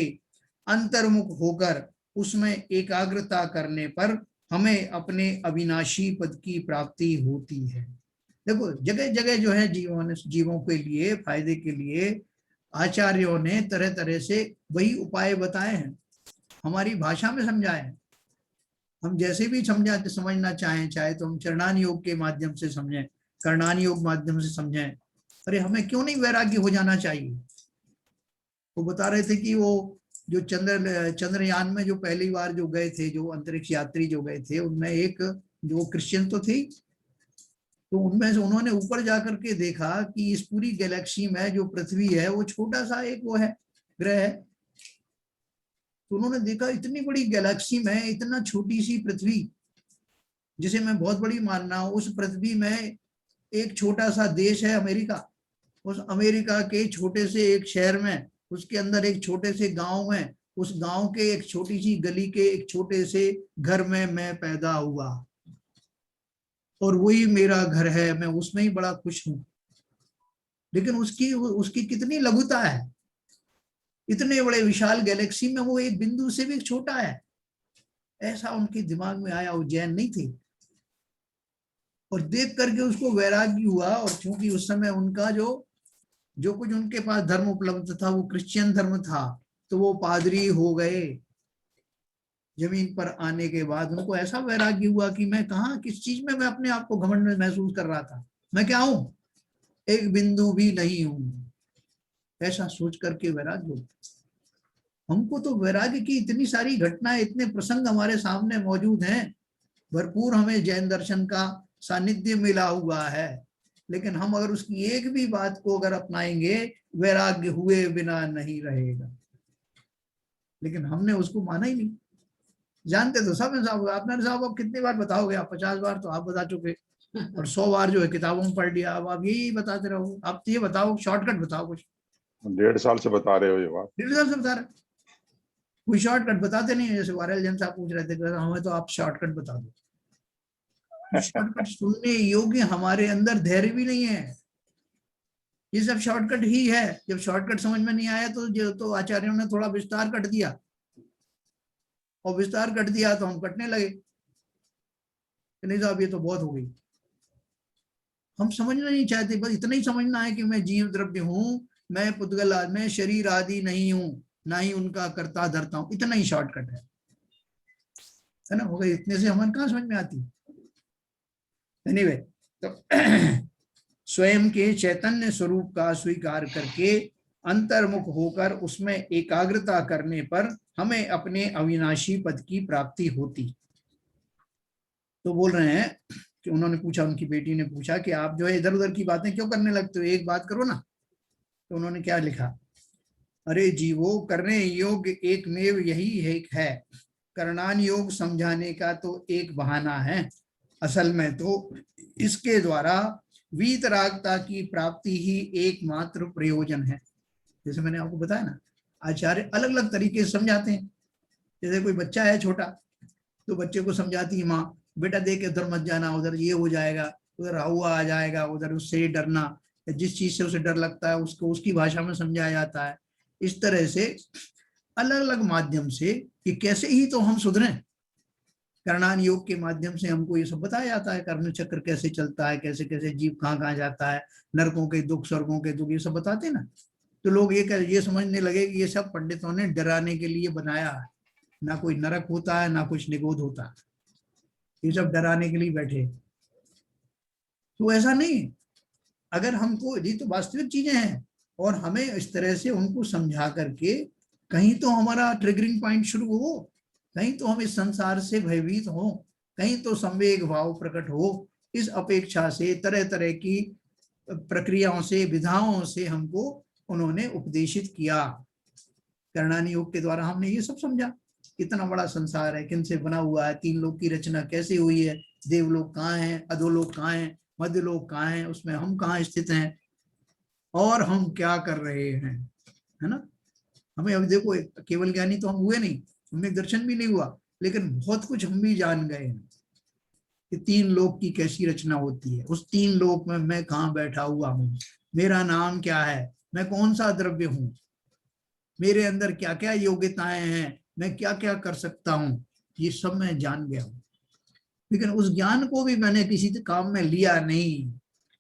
अंतर्मुख होकर उसमें एकाग्रता करने पर हमें अपने अविनाशी पद की प्राप्ति होती है। देखो जगह जगह जो है जीवों के लिए फायदे के लिए आचार्यों ने तरह तरह से वही उपाय बताए हैं, हमारी भाषा में समझाए हैं। हम जैसे भी समझना चाहें, चाहे तो हम चरणान योग के माध्यम से समझें, कर्णान योग माध्यम से समझें। अरे हमें क्यों नहीं वैराग्य हो जाना चाहिए? वो बता रहे थे कि वो जो चंद्रयान में जो पहली बार जो गए थे, जो अंतरिक्ष यात्री जो गए थे, उनमें एक जो क्रिश्चियन तो थी, तो उनमें से उन्होंने ऊपर जाकर के देखा कि इस पूरी गैलेक्सी में जो पृथ्वी है वो छोटा सा एक वो है ग्रह है। तो उन्होंने देखा इतनी बड़ी गैलेक्सी में इतना छोटी सी पृथ्वी, जिसे मैं बहुत बड़ी मान रहा हूं, उस पृथ्वी में एक छोटा सा देश है अमेरिका। उस अमेरिका के छोटे से एक शहर में, उसके अंदर एक छोटे से गांव में, उस गांव के एक छोटी सी गली के एक छोटे से घर में मैं पैदा हुआ, और वही मेरा घर है, मैं उसमें ही बड़ा खुश हूं। लेकिन उसकी कितनी लघुता है, इतने बड़े विशाल गैलेक्सी में वो एक बिंदु से भी छोटा है। ऐसा उनके दिमाग में आया, वो जैन नहीं थे। और देख करके उसको वैराग्य हुआ, और क्योंकि उस समय उनका जो कुछ उनके पास धर्म उपलब्ध था वो क्रिश्चियन धर्म था, तो वो पादरी हो गए। जमीन पर आने के बाद उनको ऐसा वैराग्य हुआ कि मैं कहाँ, किस चीज में मैं अपने आप को घमंड में महसूस कर रहा था, मैं क्या हूं, एक बिंदु भी नहीं हूं, ऐसा सोच करके वैराग्य हो। हमको तो वैराग्य की इतनी सारी घटनाएं, इतने प्रसंग हमारे सामने मौजूद हैं, भरपूर हमें जैन दर्शन का सानिध्य मिला हुआ है, लेकिन हम अगर उसकी एक भी बात को अगर अपनाएंगे, वैराग्य हुए बिना नहीं रहेगा। लेकिन हमने उसको माना ही नहीं। जानते तो सब हैं साहब, आपने साहब अब कितनी बार बताओगे, आप 50 बार तो आप बता चुके, और 100 बार जो है किताबों में पढ़ लिया, अब आप यही बताते रहो। आप तो ये बताओ, शॉर्टकट बताओ कुछ। 1.5 साल से बता रहे हो ये बात। 1.5 साल से बता रहे, कोई शॉर्टकट बताते नहीं है। जैसे वायरल जन साहब पूछ रहे थे, हमें तो आप शॉर्टकट बता दो। शॉर्टकट सुनने योग्य हमारे अंदर धैर्य भी नहीं है। ये सब शॉर्टकट ही है। जब शॉर्टकट समझ में नहीं आया तो आचार्यों ने थोड़ा विस्तार कट दिया, और विस्तार कट दिया तो हम कटने लगे, नहीं साहब ये तो बहुत हो गई। हम समझना नहीं चाहते, बस इतना ही समझना है कि मैं जीव द्रव्य हूं, मैं पुद्गल, मैं शरीर आदि नहीं हूं, ना ही उनका कर्ता धरता हूं। इतना ही शॉर्टकट है ना। हो गई, इतने से हमें कहाँ समझ में आती। एनीवे, तो स्वयं के चैतन्य स्वरूप का स्वीकार करके अंतर्मुख होकर उसमें एकाग्रता करने पर हमें अपने अविनाशी पद की प्राप्ति होती। तो बोल रहे हैं कि उन्होंने पूछा, उनकी बेटी ने पूछा कि आप जो है इधर उधर की बातें क्यों करने लगते हो, एक बात करो ना। तो उन्होंने क्या लिखा, अरे जीवो, करने योग्य एकमेव यही है, करणान योग समझाने का तो एक बहाना है, असल में तो इसके द्वारा वीतरागता की प्राप्ति ही एकमात्र प्रयोजन है। जैसे मैंने आपको बताया ना, आचार्य अलग अलग तरीके से समझाते हैं। जैसे कोई बच्चा है छोटा, तो बच्चे को समझाती है माँ, बेटा देख के उधर मत जाना, उधर ये हो जाएगा, उधर हुआ आ जाएगा, उधर उससे डरना, जिस चीज से उसे डर लगता है उसको उसकी भाषा में समझाया जाता है। इस तरह से अलग अलग माध्यम से कि कैसे ही तो हम सुधरें। करणान योग के माध्यम से हमको ये सब बताया जाता है, कर्म चक्र कैसे चलता है, कैसे कैसे जीव कहाँ कहाँ जाता है, नरकों के दुख, स्वर्गों के दुख, ये सब बताते हैं ना। तो लोग ये समझने लगे कि ये सब पंडितों ने डराने के लिए बनाया है, ना कोई नरक होता है, ना कुछ निगोद होता है, ये सब डराने के लिए बैठे। तो ऐसा नहीं, अगर हमको, ये तो वास्तविक चीजें हैं, और हमें इस तरह से उनको समझा करके कहीं तो हमारा ट्रिगरिंग पॉइंट शुरू हो, कहीं तो हम इस संसार से भयभीत हो, कहीं तो संवेग भाव प्रकट हो। इस अपेक्षा से तरह तरह की प्रक्रियाओं से, विधाओं से हमको उन्होंने उपदेशित किया। करणानी योग के द्वारा हमने ये सब समझा, कितना बड़ा संसार है, किन से बना हुआ है, 3 लोक की रचना कैसे हुई है, देवलोक कहाँ है, अधोलोक कहाँ है, मध्यलोक कहाँ है, उसमें हम कहाँ स्थित हैं, और हम क्या कर रहे हैं, है ना। हमें अब देखो, केवल ज्ञानी तो हम हुए नहीं, हमें दर्शन भी नहीं हुआ, लेकिन बहुत कुछ हम भी जान गए हैं कि 3 लोक की कैसी रचना होती है, उस 3 लोक में मैं कहाँ बैठा हुआ हूँ, मेरा नाम क्या है, मैं कौन सा द्रव्य हूँ, मेरे अंदर क्या क्या योग्यताएं हैं, मैं क्या क्या कर सकता हूँ, ये सब मैं जान गया हूँ। लेकिन उस ज्ञान को भी मैंने किसी काम में लिया नहीं।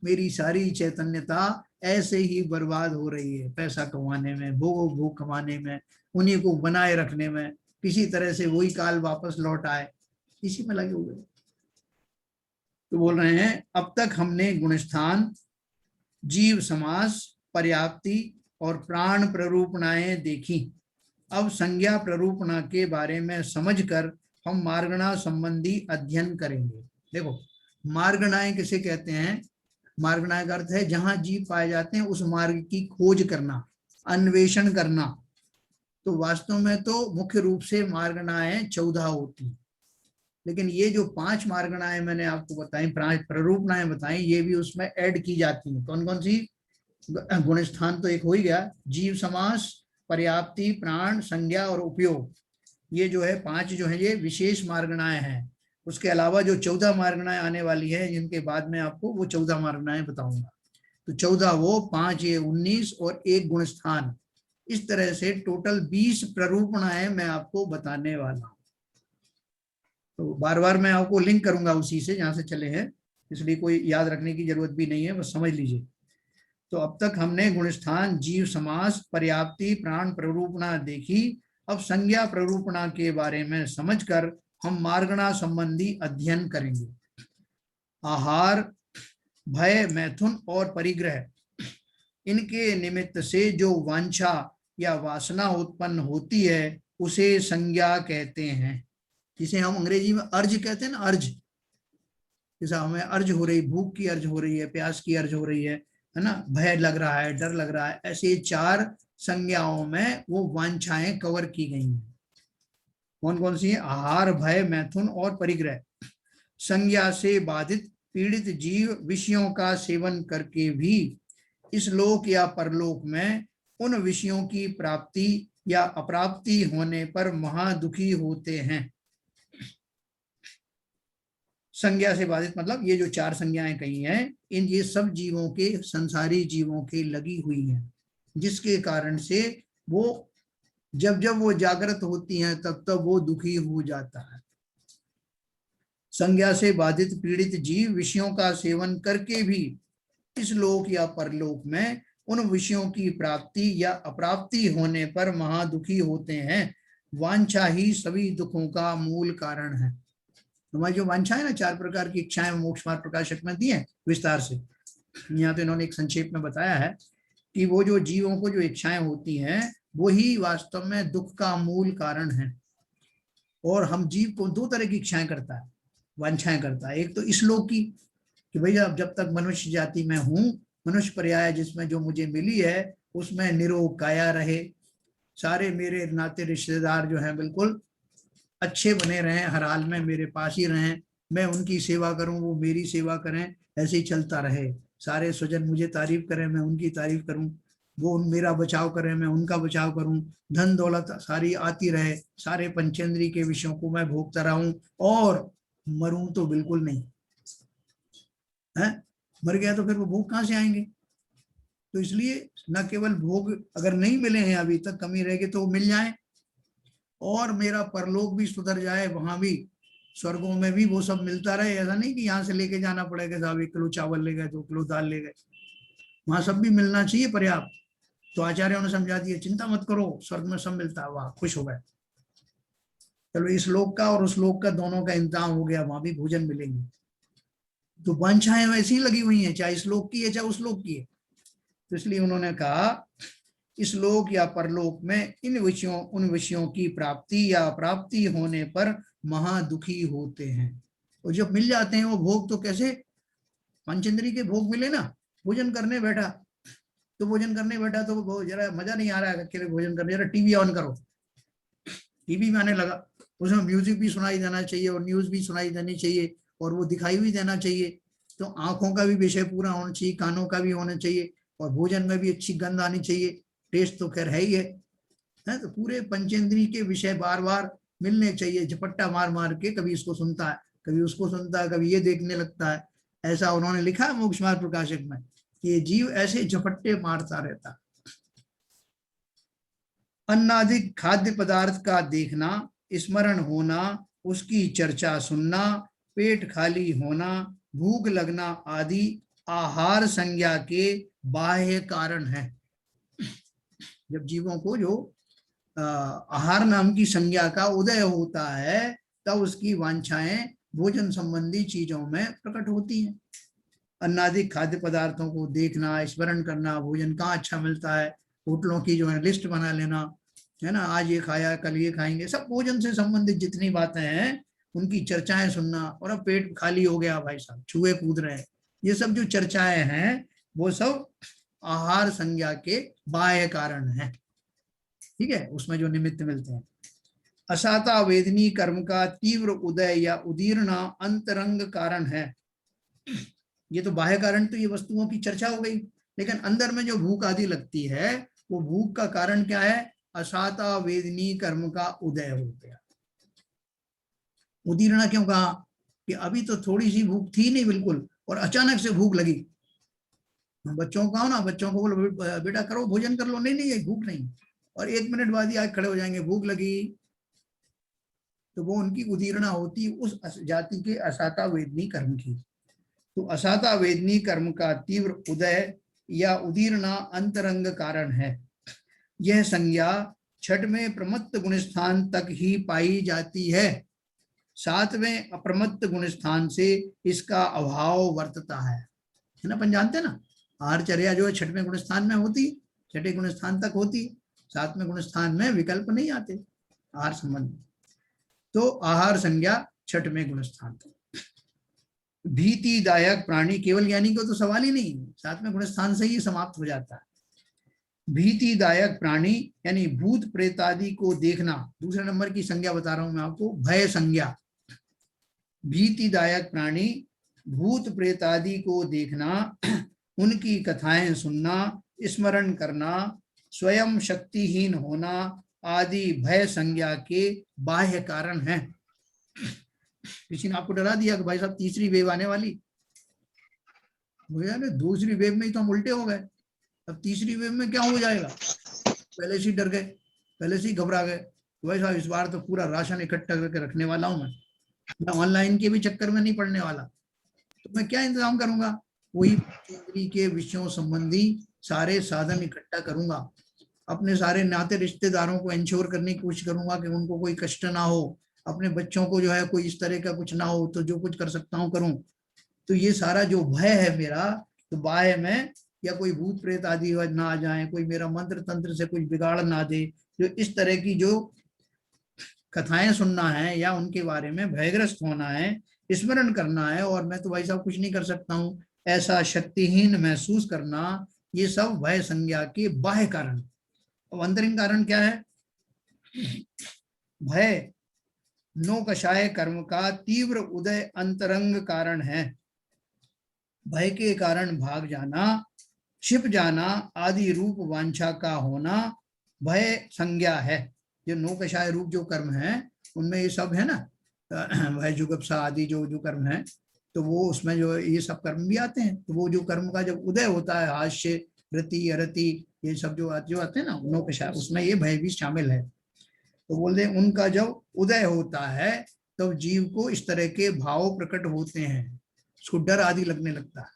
मेरी सारी चैतन्यता ऐसे ही बर्बाद हो रही है, पैसा कमाने में, भोग कमाने में, उन्हीं को बनाए रखने में, किसी तरह से वही काल वापस लौट आए, इसी में लगे हुए। तो बोल रहे हैं, अब तक हमने गुणस्थान, जीव समास, पर्याप्ति और प्राण प्ररूपणाएं देखी। अब संज्ञा प्ररूपणा के बारे में समझकर हम मार्गणा संबंधी अध्ययन करेंगे। देखो, मार्गणाएं किसे कहते हैं, मार्गणाएं का अर्थ है जहां जीव पाए जाते हैं उस मार्ग की खोज करना, अन्वेषण करना। तो वास्तव में तो मुख्य रूप से मार्गणाएं 14 होती, लेकिन ये जो 5 मार्गणाएं मैंने आपको बताई, प्ररूपणाएं बताई, ये भी उसमें ऐड की जाती हैं। कौन कौन सी, गुणस्थान तो एक हो ही गया, जीव समास, पर्याप्ति, प्राण, संज्ञा और उपयोग, ये जो है 5 जो है ये विशेष मार्गणाएं हैं। उसके अलावा जो 14 मार्गणाएं आने वाली है, जिनके बाद में आपको वो 14 मार्गणाएं बताऊंगा। तो 14 वो, 5 ये 19 और 1 गुणस्थान, इस तरह से टोटल 20 प्ररूपणाएं मैं आपको बताने वाला हूं। तो बार बार मैं आपको लिंक करूंगा उसी से जहां से चले हैं, इसलिए कोई याद रखने की जरूरत भी नहीं है, बस समझ लीजिए। तो अब तक हमने गुणस्थान, जीव समास, पर्याप्ति, प्राण प्ररूपणा देखी। अब संज्ञा प्ररूपणा के बारे में समझकर हम मार्गणा संबंधी अध्ययन करेंगे। आहार, भय, मैथुन और परिग्रह, इनके निमित्त से जो वांछा या वासना उत्पन्न होती है उसे संज्ञा कहते हैं, जिसे हम अंग्रेजी में अर्ज कहते हैं ना, अर्ज। जैसा हमें अर्ज हो रही, भूख की अर्ज हो रही है, प्यास की अर्ज हो रही है ना, भय लग रहा है, डर लग रहा है, ऐसे 4 संज्ञाओं में वो वांछाएं कवर की गई हैं। कौन कौन सी है? आहार, भय, मैथुन और परिग्रह। संज्ञा से बाधित पीड़ित जीव विषयों का सेवन करके भी इस लोक या परलोक में उन विषयों की प्राप्ति या अप्राप्ति होने पर महादुखी होते हैं। संज्ञा से बाधित मतलब ये जो 4 संज्ञाएं कही हैं, इन ये सब जीवों के, संसारी जीवों के लगी हुई हैं, जिसके कारण से वो जब जब वो जागृत होती हैं तब तब वो दुखी हो जाता है। संज्ञा से बाधित पीड़ित जीव विषयों का सेवन करके भी इस लोक या परलोक में उन विषयों की प्राप्ति या अप्राप्ति होने पर महादुखी होते हैं। वांछा ही सभी दुखों का मूल कारण है। हमारी जो वांछा है ना, 4 प्रकार की इच्छाएं मोक्ष मार्ग प्रकाशक में दी है विस्तार से। यहाँ तो इन्होंने एक संक्षेप में बताया है कि वो जो जीवों को जो इच्छाएं होती हैं वो ही वास्तव में दुख का मूल कारण है। और हम जीव को 2 तरह की इच्छाएं करता है, वांछाएं करता है। एक तो इस लोक की कि भैया जब तक मनुष्य जाति में हूँ, मनुष्य पर्याय जिसमें जो मुझे मिली है उसमें निरोग काया रहे, सारे मेरे नाते रिश्तेदार जो हैं बिल्कुल अच्छे बने रहें, हर हाल में मेरे पास ही रहें, मैं उनकी सेवा करूं, वो मेरी सेवा करें, ऐसे ही चलता रहे। सारे स्वजन मुझे तारीफ करें, मैं उनकी तारीफ करूं, वो मेरा बचाव करें, मैं उनका बचाव करूं, धन दौलत सारी आती रहे, सारे पंचेंद्री के विषयों को मैं भोगता रहूं और मरूं तो बिल्कुल नहीं है। मर गया तो फिर वो भोग कहाँ से आएंगे? तो इसलिए न केवल भोग अगर नहीं मिले हैं अभी तक, कमी रहेगी तो मिल जाए और मेरा परलोक भी सुधर जाए, वहां भी स्वर्गों में भी वो सब मिलता रहे। ऐसा नहीं कि यहाँ से लेके जाना पड़ेगा, साहब 1 किलो चावल ले गए, 2 किलो दाल ले गए, वहां सब भी मिलना चाहिए पर्याप्त। तो आचार्यों ने समझा दिया, चिंता मत करो, स्वर्ग में सब मिलता है, वाह खुश हो गए। चलो इस लोक का और उस लोक का दोनों का इंतजाम हो गया, वहां भी भोजन मिलेंगे। तो वांछाएं वैसी लगी हुई हैं, चाहे इस लोक की है चाहे उस लोक की है। तो इसलिए उन्होंने कहा इस लोक या परलोक में उन विषयों की प्राप्ति या अप्राप्ति होने पर महादुखी होते हैं। और जब मिल जाते हैं वो भोग, तो कैसे? पंचेंद्री के भोग मिले ना, भोजन करने बैठा तो वो जरा मजा नहीं आ रहा है अकेले भोजन करने, जरा टीवी ऑन करो, टीवी में आने लगा, उसमें म्यूजिक भी सुनाई देना चाहिए और न्यूज भी सुनाई देनी चाहिए और वो दिखाई भी देना चाहिए। तो आंखों का भी विषय पूरा होना चाहिए, कानों का भी होना चाहिए और भोजन में भी अच्छी गंध आनी चाहिए। टेस्ट तो खैर है ही है, तो पूरे पंचेंद्री के विषय बार बार मिलने चाहिए। झपट्टा मार मार के कभी इसको सुनता है, कभी उसको सुनता है, कभी ये देखने लगता है। ऐसा उन्होंने लिखा है मोक्ष मार्ग प्रकाशक में कि ये जीव ऐसे झपट्टे मारता रहता। अन्नादिक खाद्य पदार्थ का देखना, स्मरण होना, उसकी चर्चा सुनना, पेट खाली होना, भूख लगना आदि आहार संज्ञा के बाह्य कारण है। जब जीवों को जो आहार नाम की संज्ञा का उदय होता है तब उसकी वांछाएं भोजन संबंधी चीजों में प्रकट होती हैं। अन्नादिक खाद्य पदार्थों को देखना, स्मरण करना, भोजन कहाँ अच्छा मिलता है, होटलों की जो है लिस्ट बना लेना, है ना, आज ये खाया कल ये खाएंगे, सब भोजन से संबंधित जितनी बातें हैं उनकी चर्चाएं सुनना। और अब पेट खाली हो गया भाई साहब, चूहे कूद रहे हैं, ये सब जो चर्चाएं हैं वो सब आहार संज्ञा के बाह्य कारण है। ठीक है, उसमें जो निमित्त मिलते हैं। असाता वेदनी कर्म का तीव्र उदय या उदीर्णा अंतरंग कारण है। ये तो बाह्य कारण, तो ये वस्तुओं की चर्चा हो गई, लेकिन अंदर में जो भूख आदि लगती है वो भूख का कारण क्या है? असाता वेदनी कर्म का उदय हो गया। उदीर्णा क्यों कहा? कि अभी तो थोड़ी सी भूख थी नहीं बिल्कुल, और अचानक से भूख लगी। बच्चों को ना, बच्चों को बोलो बेटा करो भोजन कर लो, नहीं नहीं ये भूख नहीं, और 1 मिनट बाद ही आके खड़े हो जाएंगे, भूख लगी। तो वो उनकी उदीर्णा होती उस जाति के असाता वेदनी कर्म की। तो असाता वेदनी कर्म का तीव्र उदय या उदीर्णा अंतरंग कारण है। यह संज्ञा छठ में प्रमत्त गुण स्थान तक ही पाई जाती है, सातवें अप्रमत्त गुण स्थान से इसका अभाव वर्तता है ना। अपन जानते हैं ना, आहारचर्या जो है छठवें गुण स्थान में होती है, छठे गुण स्थान तक होती है, सातवें गुण स्थान में विकल्प नहीं आते आहार संबंध। तो आहार संज्ञा छठवें गुण स्थान तक। भीतिदायक प्राणी, केवल ज्ञानी को तो सवाल ही नहीं, सातवें गुण स्थान से ही समाप्त हो जाता है। भीतिदायक प्राणी यानी भूत प्रेत आदि को देखना, दूसरे नंबर की संज्ञा बता रहा हूं मैं आपको, भय संज्ञा। भीतिदायक प्राणी भूत प्रेत आदि को देखना, उनकी कथाएं सुनना, स्मरण करना, स्वयं शक्तिहीन होना आदि भय संज्ञा के बाह्य कारण हैं। किसी ने आपको डरा दिया कि भाई साहब तीसरी वेव आने वाली, भैया ने दूसरी वेव में ही तो हम उल्टे हो गए, अब तीसरी वेव में क्या हो जाएगा, पहले से ही डर गए, पहले से ही घबरा गए। भाई साहब इस बार तो पूरा राशन इकट्ठा करके रखने वाला हूं मैं ऑनलाइन के भी चक्कर में नहीं पड़ने वाला। तो मैं क्या इंतजाम करूंगा, वही इंद्री के विषयों संबंधी सारे साधन इकट्ठा करूंगा, अपने सारे नाते रिश्तेदारों को इंश्योर करने की कोशिश करूंगा कि उनको कोई कष्ट ना हो, अपने बच्चों को जो है कोई इस तरह का कुछ ना हो, तो जो कुछ कर सकता हूं करूं। तो ये सारा जो भय है मेरा, तो बाह्य में या कोई भूत प्रेत आदि ना आ जाए, कोई मेरा मंत्र तंत्र से कुछ बिगाड़ ना दे, जो इस तरह की जो कथाएं सुनना है या उनके बारे में भयग्रस्त होना है, स्मरण करना है, और मैं तो भाई साहब कुछ नहीं कर सकता हूं, ऐसा शक्तिहीन महसूस करना, ये सब भय संज्ञा के बाह्य कारण। अब अंतरिंग कारण क्या है, भय नो कषाय कर्म का तीव्र उदय अंतरंग कारण है। भय के कारण भाग जाना, छिप जाना आदि रूप वांछा का होना भय संज्ञा है। जो नो कषाय रूप जो कर्म है उनमें ये सब है ना, भय जुगुप्सा आदि जो जो कर्म है, तो वो उसमें जो ये सब कर्म भी आते हैं। तो वो जो कर्म का जब उदय होता है, हास्य रति अरति ये सब जो आते हैं ना नो कषाय, उसमें ये भय भी शामिल है। तो बोलते हैं उनका जब उदय होता है तब तो जीव को इस तरह के भाव प्रकट होते हैं, उसको डर आदि लगने लगता है।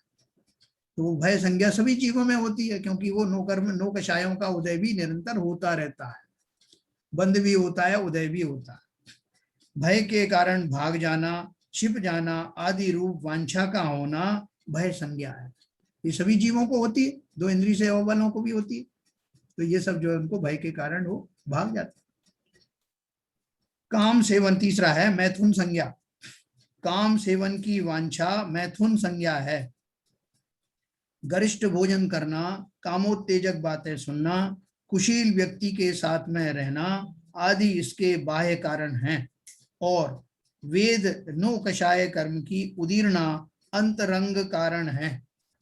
तो वो भय संज्ञा सभी जीवों में होती है, क्योंकि वो नो कषायों का उदय भी निरंतर होता रहता है, बंद भी होता है उदय भी होता है। भय के कारण भाग जाना, छिप जाना आदि रूप वांछा का होना भय संज्ञा है। ये सभी जीवों को होती है, दो इंद्रिय से वालों को भी होती है। तो ये सब जो है उनको भय के कारण वो भाग जाते। काम सेवन तीसरा है मैथुन संज्ञा। काम सेवन की वांछा मैथुन संज्ञा है। गरिष्ठ भोजन करना, कामोत्तेजक बातें सुनना, कुशील व्यक्ति के साथ में रहना आदि इसके बाह्य कारण हैं। और वेद नो कषाय कर्म की उदीर्णा अंतरंग कारण है।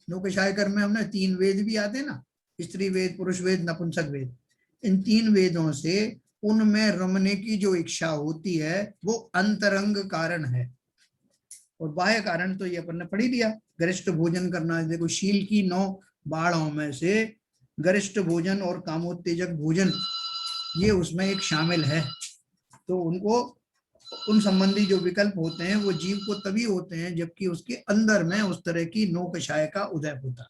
नो कषाय कर्म में हमने 3 वेद भी आते ना, स्त्री वेद, पुरुष वेद, नपुंसक वेद। इन 3 वेदों से उनमें रमने की जो इच्छा होती है वो अंतरंग कारण है। और बाह्य कारण तो ये अपन ने पढ़ ही लिया, गरिष्ठ भोजन करना। देखो शील की 9 बाढ़ों में से गरिष्ठ भोजन और कामोत्तेजक भोजन ये उसमें एक शामिल है। तो उनको उन संबंधी जो विकल्प होते हैं वो जीव को तभी होते हैं जबकि उसके अंदर में उस तरह की नो कषाय का उदय होता है।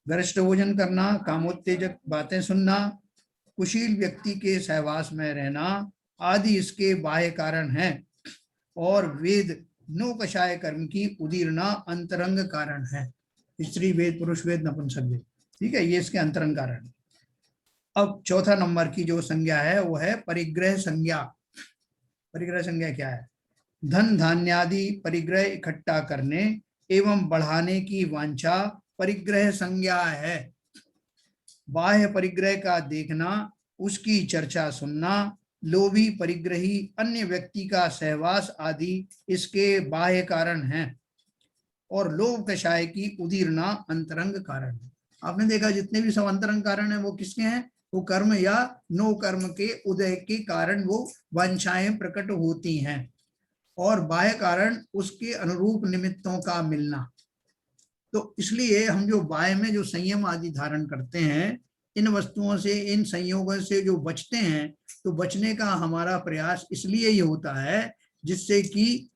गरिष्ठ भोजन करना, कामोत्तेजक बातें सुनना, कुशील व्यक्ति के सहवास में रहना आदि इसके बाह्य कारण हैं। और वेद नो कषाय कर्म की उदीर्णा अंतरंग कारण है। स्त्री वेद, पुरुष वेद, नपुंसक वेद, ठीक है, ये इसके अंतरंग कारण। अब चौथा नंबर की जो संज्ञा है वो है परिग्रह संज्ञा। परिग्रह संज्ञा क्या है, धन धान्यादि परिग्रह इकट्ठा करने एवं बढ़ाने की वांछा परिग्रह संज्ञा है। बाह्य परिग्रह का देखना, उसकी चर्चा सुनना, लोभी परिग्रही अन्य व्यक्ति का सहवास आदि इसके बाह्य कारण हैं। और लोभ कषाय की उदीर्णा अंतरंग कारण है। आपने देखा जितने भी सब अंतरंग कारण है वो किसके हैं, वो कर्म या नो कर्म के उदय के कारण वो वांछाएं प्रकट होती हैं। और बाह्य कारण उसके अनुरूप निमित्तों का मिलना। तो इसलिए हम जो बाह्य में जो संयम आदि धारण करते हैं, इन वस्तुओं से, इन संयोगों से जो बचते हैं, तो बचने का हमारा प्रयास इसलिए ही होता है जिससे कि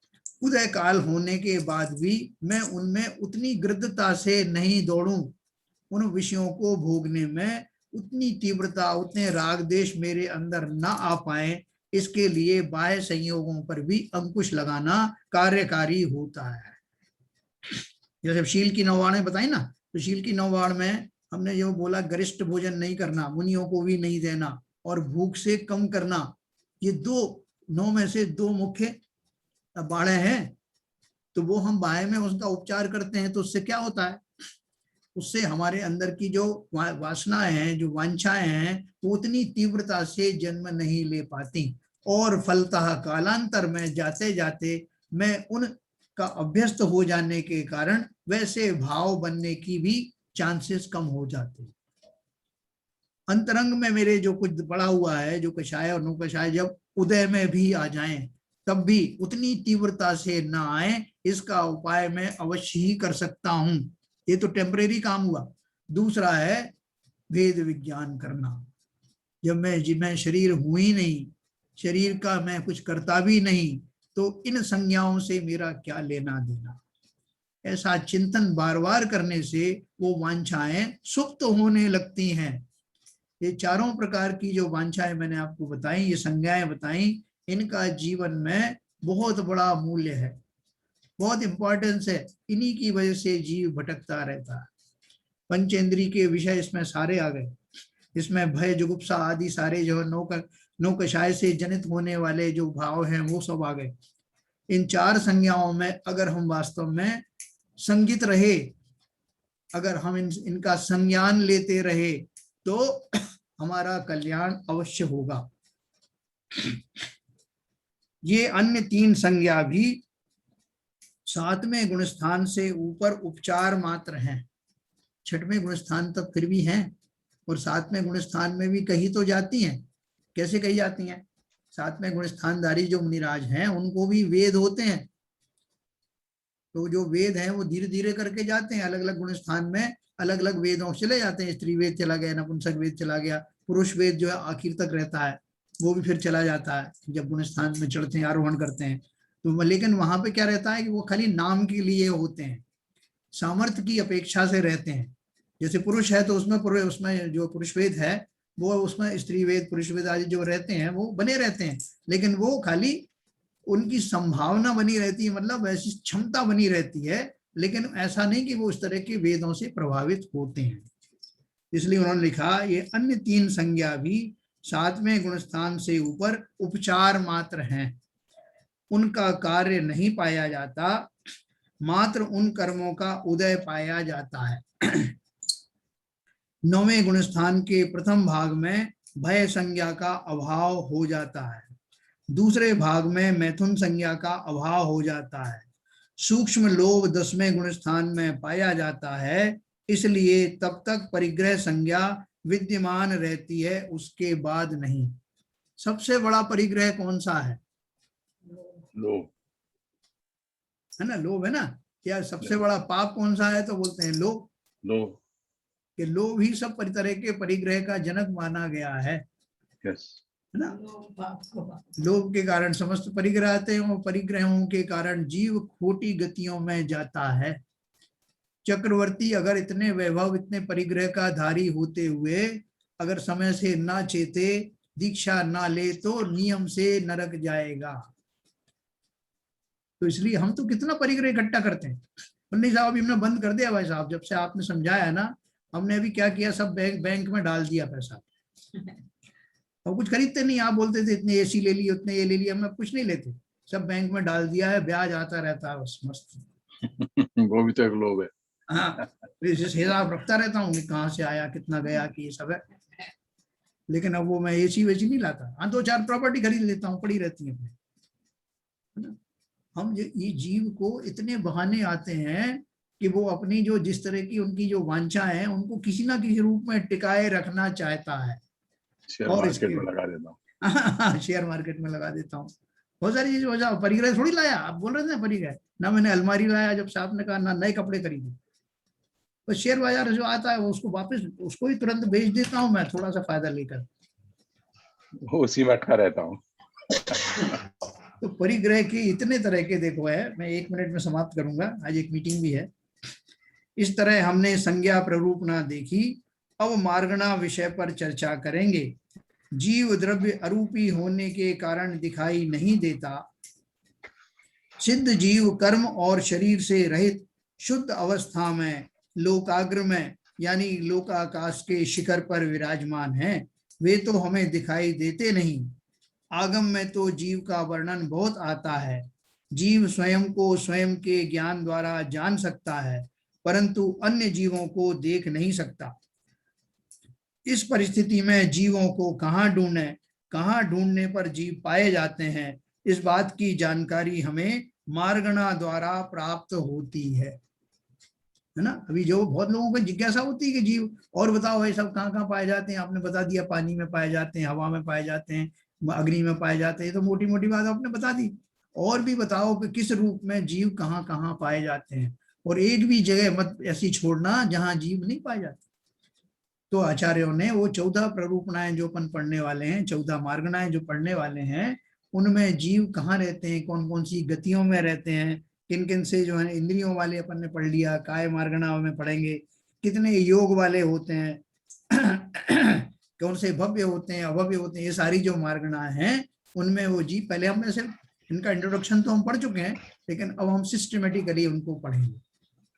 उदय काल होने के बाद भी मैं उनमें उतनी गृद्धता से नहीं दौड़ूं, उन विषयों को भोगने में उतनी तीव्रता, उतने राग देश मेरे अंदर ना आ पाए, इसके लिए बाह्य संयोगों पर भी अंकुश लगाना कार्यकारी होता है। जैसे शील की 9 वाणें बताई ना, तो शील की 9 वाण में हमने जो बोला, गरिष्ठ भोजन नहीं करना, मुनियों को भी नहीं देना, और भूख से कम करना, ये 9 में से 2 मुख्य बाड़े हैं। तो वो हम बाह्य में उसका उपचार करते हैं, तो उससे क्या होता है, उससे हमारे अंदर की जो वासनाएं हैं, जो वांछाएं हैं, वो उतनी तीव्रता से जन्म नहीं ले पाती, और फलतः कालांतर में जाते जाते मैं उनका अभ्यस्त हो जाने के कारण वैसे भाव बनने की भी चांसेस कम हो जाते हैं। अंतरंग में मेरे जो कुछ पड़ा हुआ है, जो कषाय और नुकषाय जब उदय में भी आ जाएं, तब भी उतनी तीव्रता से ना आए, इसका उपाय मैं अवश्य ही कर सकता हूं। ये तो टेम्परेरी काम हुआ। दूसरा है भेद विज्ञान करना। जब मैं शरीर हूं ही नहीं, शरीर का मैं कुछ करता भी नहीं, तो इन संज्ञाओं से मेरा क्या लेना देना। ऐसा चिंतन बार बार करने से वो वांछाएं सुप्त होने लगती हैं। ये चारों प्रकार की जो वांछाएं मैंने आपको बताई, ये संज्ञाएं बताई, इनका जीवन में बहुत बड़ा मूल्य है, बहुत इंपॉर्टेंस है। इन्हीं की वजह से जीव भटकता रहता है। पंचेंद्री के विषय इसमें सारे आ गए। इसमें भय, जुगुप्सा आदि सारे जो नौकषाय से जनित होने वाले जो भाव हैं, वो सब आ गए। इन 4 संज्ञाओं में अगर हम वास्तव में संगित रहे, अगर हम इनका संज्ञान लेते रहे, तो हमारा कल्याण अवश्य होगा। ये अन्य 3 संज्ञा भी 7वें गुणस्थान से ऊपर उपचार मात्र हैं। 6वें गुणस्थान तक फिर भी हैं, और 7वें गुणस्थान में भी कही तो जाती हैं। कैसे कही जाती हैं? 7वें गुणस्थानधारी जो मुनिराज हैं, उनको भी वेद होते हैं। तो जो वेद हैं वो धीरे धीरे करके जाते हैं, अलग अलग गुणस्थान में अलग अलग वेदों चले जाते हैं। स्त्री वेद चला गया, नपुंसक वेद चला गया, पुरुष वेद जो है आखिर तक रहता है, वो भी फिर चला जाता है जब गुणस्थान में चढ़ते हैं, आरोहण करते हैं। तो लेकिन वहां पे क्या रहता है कि वो खाली नाम के लिए होते हैं, सामर्थ्य की अपेक्षा से रहते हैं। जैसे पुरुष है तो उसमें जो पुरुष वेद है, वो उसमें स्त्री वेद, पुरुष वेद आदि जो रहते हैं वो बने रहते हैं, लेकिन वो खाली उनकी संभावना बनी रहती है, मतलब वैसी क्षमता बनी रहती है, लेकिन ऐसा नहीं कि वो उस तरह के वेदों से प्रभावित होते हैं। इसलिए उन्होंने लिखा, ये अन्य 3 संज्ञा भी 7वें गुणस्थान से ऊपर उपचार मात्र हैं, उनका कार्य नहीं पाया जाता, मात्र उन कर्मों का उदय पाया जाता है। 9वें गुणस्थान के प्रथम भाग में भय संज्ञा का अभाव हो जाता है, दूसरे भाग में मैथुन संज्ञा का अभाव हो जाता है, सूक्ष्म लोभ 10वें गुणस्थान में पाया जाता है, इसलिए तब तक परिग्रह संज्ञा विद्यमान रहती है, उसके बाद नहीं। सबसे बड़ा परिग्रह कौन सा है? लोभ है ना, लोभ है ना। क्या सबसे बड़ा पाप कौन सा है? तो बोलते हैं लोभ। लोभ कि लोभ ही सब तरह के परिग्रह का जनक माना गया है। यस, है ना। लोभ के कारण समस्त परिग्रह आते हैं, और परिग्रहों के कारण जीव खोटी गतियों में जाता है। चक्रवर्ती अगर इतने वैभव, इतने परिग्रह का धारी होते हुए अगर समय से ना चेते, दीक्षा ना ले, तो नियम से नरक जाएगा। तो इसलिए हम तो कितना परिग्रह इकट्ठा करते हैं। पंडित साहब अभी हमने बंद कर दिया भाई साहब, जब से आपने समझाया ना, हमने अभी क्या किया, सब बैंक में डाल दिया पैसा। और कुछ खरीदते नहीं। आप बोलते थे इतने एसी ले लिए, उतने ये ले लिया, हम कुछ नहीं लेते, सब बैंक में डाल दिया है, ब्याज आता रहता है बस, मस्त। वो भी तो एक लोभ है। हाँ, हिसाब रखता रहता हूँ कि कहाँ से आया, कितना गया, कि ये सब है। लेकिन अब वो मैं एसी वेसी नहीं लाता। हाँ, 2-4 प्रॉपर्टी खरीद लेता हूँ, पड़ी रहती है। हम ये जीव को इतने बहाने आते हैं कि वो अपनी जो जिस तरह की उनकी जो वांछा है, उनको किसी ना किसी रूप में टिकाए रखना चाहता है। शेयर और मार्केट में लगा देता हूँ। शेयर मार्केट में लगा देता हूँ। बहुत सारी चीजें हो जाओ। परिग्रह थोड़ी लाया, आप बोल रहे थे परिग्रह ना, मैंने अलमारी लाया जब से आपने कहा, ना नए कपड़े खरीदे। तो शेयर बाजार जो आता है, वो उसको वापस, उसको ही तुरंत बेच देता हूँ मैं, थोड़ा सा फायदा लेकर। वो उसी में अटका रहता हूँ। तो परिग्रह के इतने तरह के देखो है, मैं 1 मिनट में समाप्त करूंगा, आज एक मीटिंग भी है। इस तरह हमने संज्ञा प्ररूपणा देखी, अब मार्गणा विषय पर चर्चा करेंगे। जीव द्रव्य अरूपी होने के कारण दिखाई नहीं देता। सिद्ध जीव कर्म और शरीर से रहित शुद्ध अवस्था में लोकाग्र में यानी लोकाकाश के शिखर पर विराजमान है। वे तो हमें दिखाई देते नहीं। आगम में तो जीव का वर्णन बहुत आता है। जीव स्वयं को स्वयं के ज्ञान द्वारा जान सकता है, परंतु अन्य जीवों को देख नहीं सकता। इस परिस्थिति में जीवों को कहाँ ढूंढें, कहाँ ढूंढने पर जीव पाए जाते हैं, इस बात की जानकारी हमें मार्गणा द्वारा प्राप्त होती है ना। अभी जो बहुत लोगों को जिज्ञासा होती है कि जीव और बताओ ये सब कहाँ कहाँ पाए जाते हैं, आपने बता दिया पानी में पाए जाते हैं, हवा में पाए जाते हैं, अग्नि में पाए जाते हैं, तो मोटी मोटी बात आपने बता दी। और भी बताओ कि किस रूप में जीव कहाँ कहाँ पाए जाते हैं, और एक भी जगह मत ऐसी छोड़ना जहाँ जीव नहीं पाए जाते। तो आचार्यों ने वो 14 प्ररूपणाएं जो अपन पढ़ने वाले हैं, 14 मार्गणाएं जो पढ़ने वाले हैं, उनमें जीव कहाँ रहते हैं, कौन कौन सी गतियों में रहते हैं, किन किन से जो है इंद्रियों वाले अपन ने पढ़ लिया, काय मार्गणाओं में पढ़ेंगे, कितने योग वाले होते हैं कौन से भव्य होते हैं अभव्य होते हैं, ये सारी जो मार्गणाएं हैं उनमें वो जीव, पहले हमने सिर्फ इनका इंट्रोडक्शन तो हम पढ़ चुके हैं, लेकिन अब हम सिस्टमेटिकली उनको पढ़ेंगे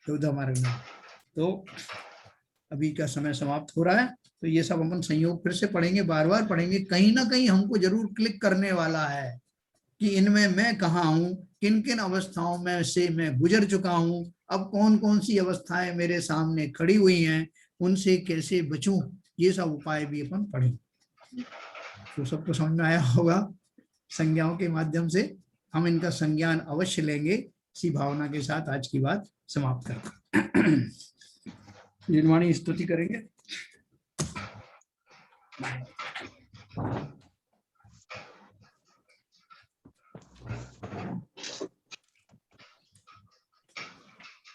14 मार्गणाएं। तो अभी का समय समाप्त हो रहा है, तो ये सब अपन संयोग फिर से पढ़ेंगे, बार बार पढ़ेंगे। कहीं ना कहीं हमको जरूर क्लिक करने वाला है कि इनमें मैं कहाँ हूँ, किन किन अवस्थाओं में से मैं गुजर चुका हूँ, अब कौन कौन सी अवस्थाएं मेरे सामने खड़ी हुई हैं, उनसे कैसे बचूं, ये सब उपाय भी अपन पढ़ेंगे। तो सबको समझ में आया होगा। संज्ञाओं के माध्यम से हम इनका संज्ञान अवश्य लेंगे। इसी भावना के साथ आज की बात समाप्त करते हैं। निर्वाणी स्तुति करेंगे।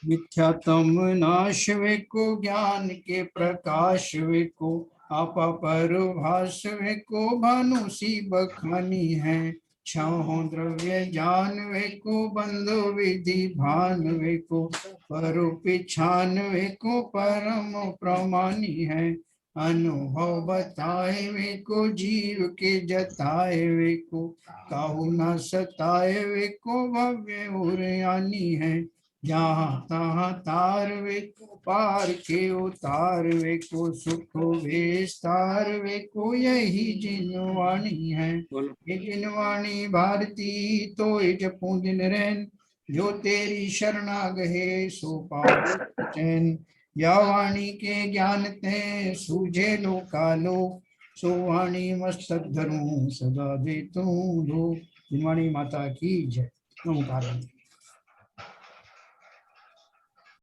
मिथ्यात्म नाश वे को, ज्ञान के प्रकाश वे को, आपा पर भाष वे को, भानु सी बखानी है। छहो द्रव्य ज्ञान वे को, बंधु विधि भान वे को, परुपिछान वे को, परम प्रमाणी है। अनुभव बताए वे को, जीव के जताए वे को, काहू न सताए वे को, भव्य उरयानी है। जहाँ तहाँ तार वे को, पार के उतार वे को, सुख विस्तार वे को, यही जिनवाणी है। ये जिनवाणी भारती तो जपू दिन रैन, जो तेरी शरणा गहे सो पाओ चैन। या वाणी के ज्ञान ते सूझे लोकालो, सो वाणी मस्तक धरूं सदा दे तू दो। जिनवाणी माता की जय। नमस्कार।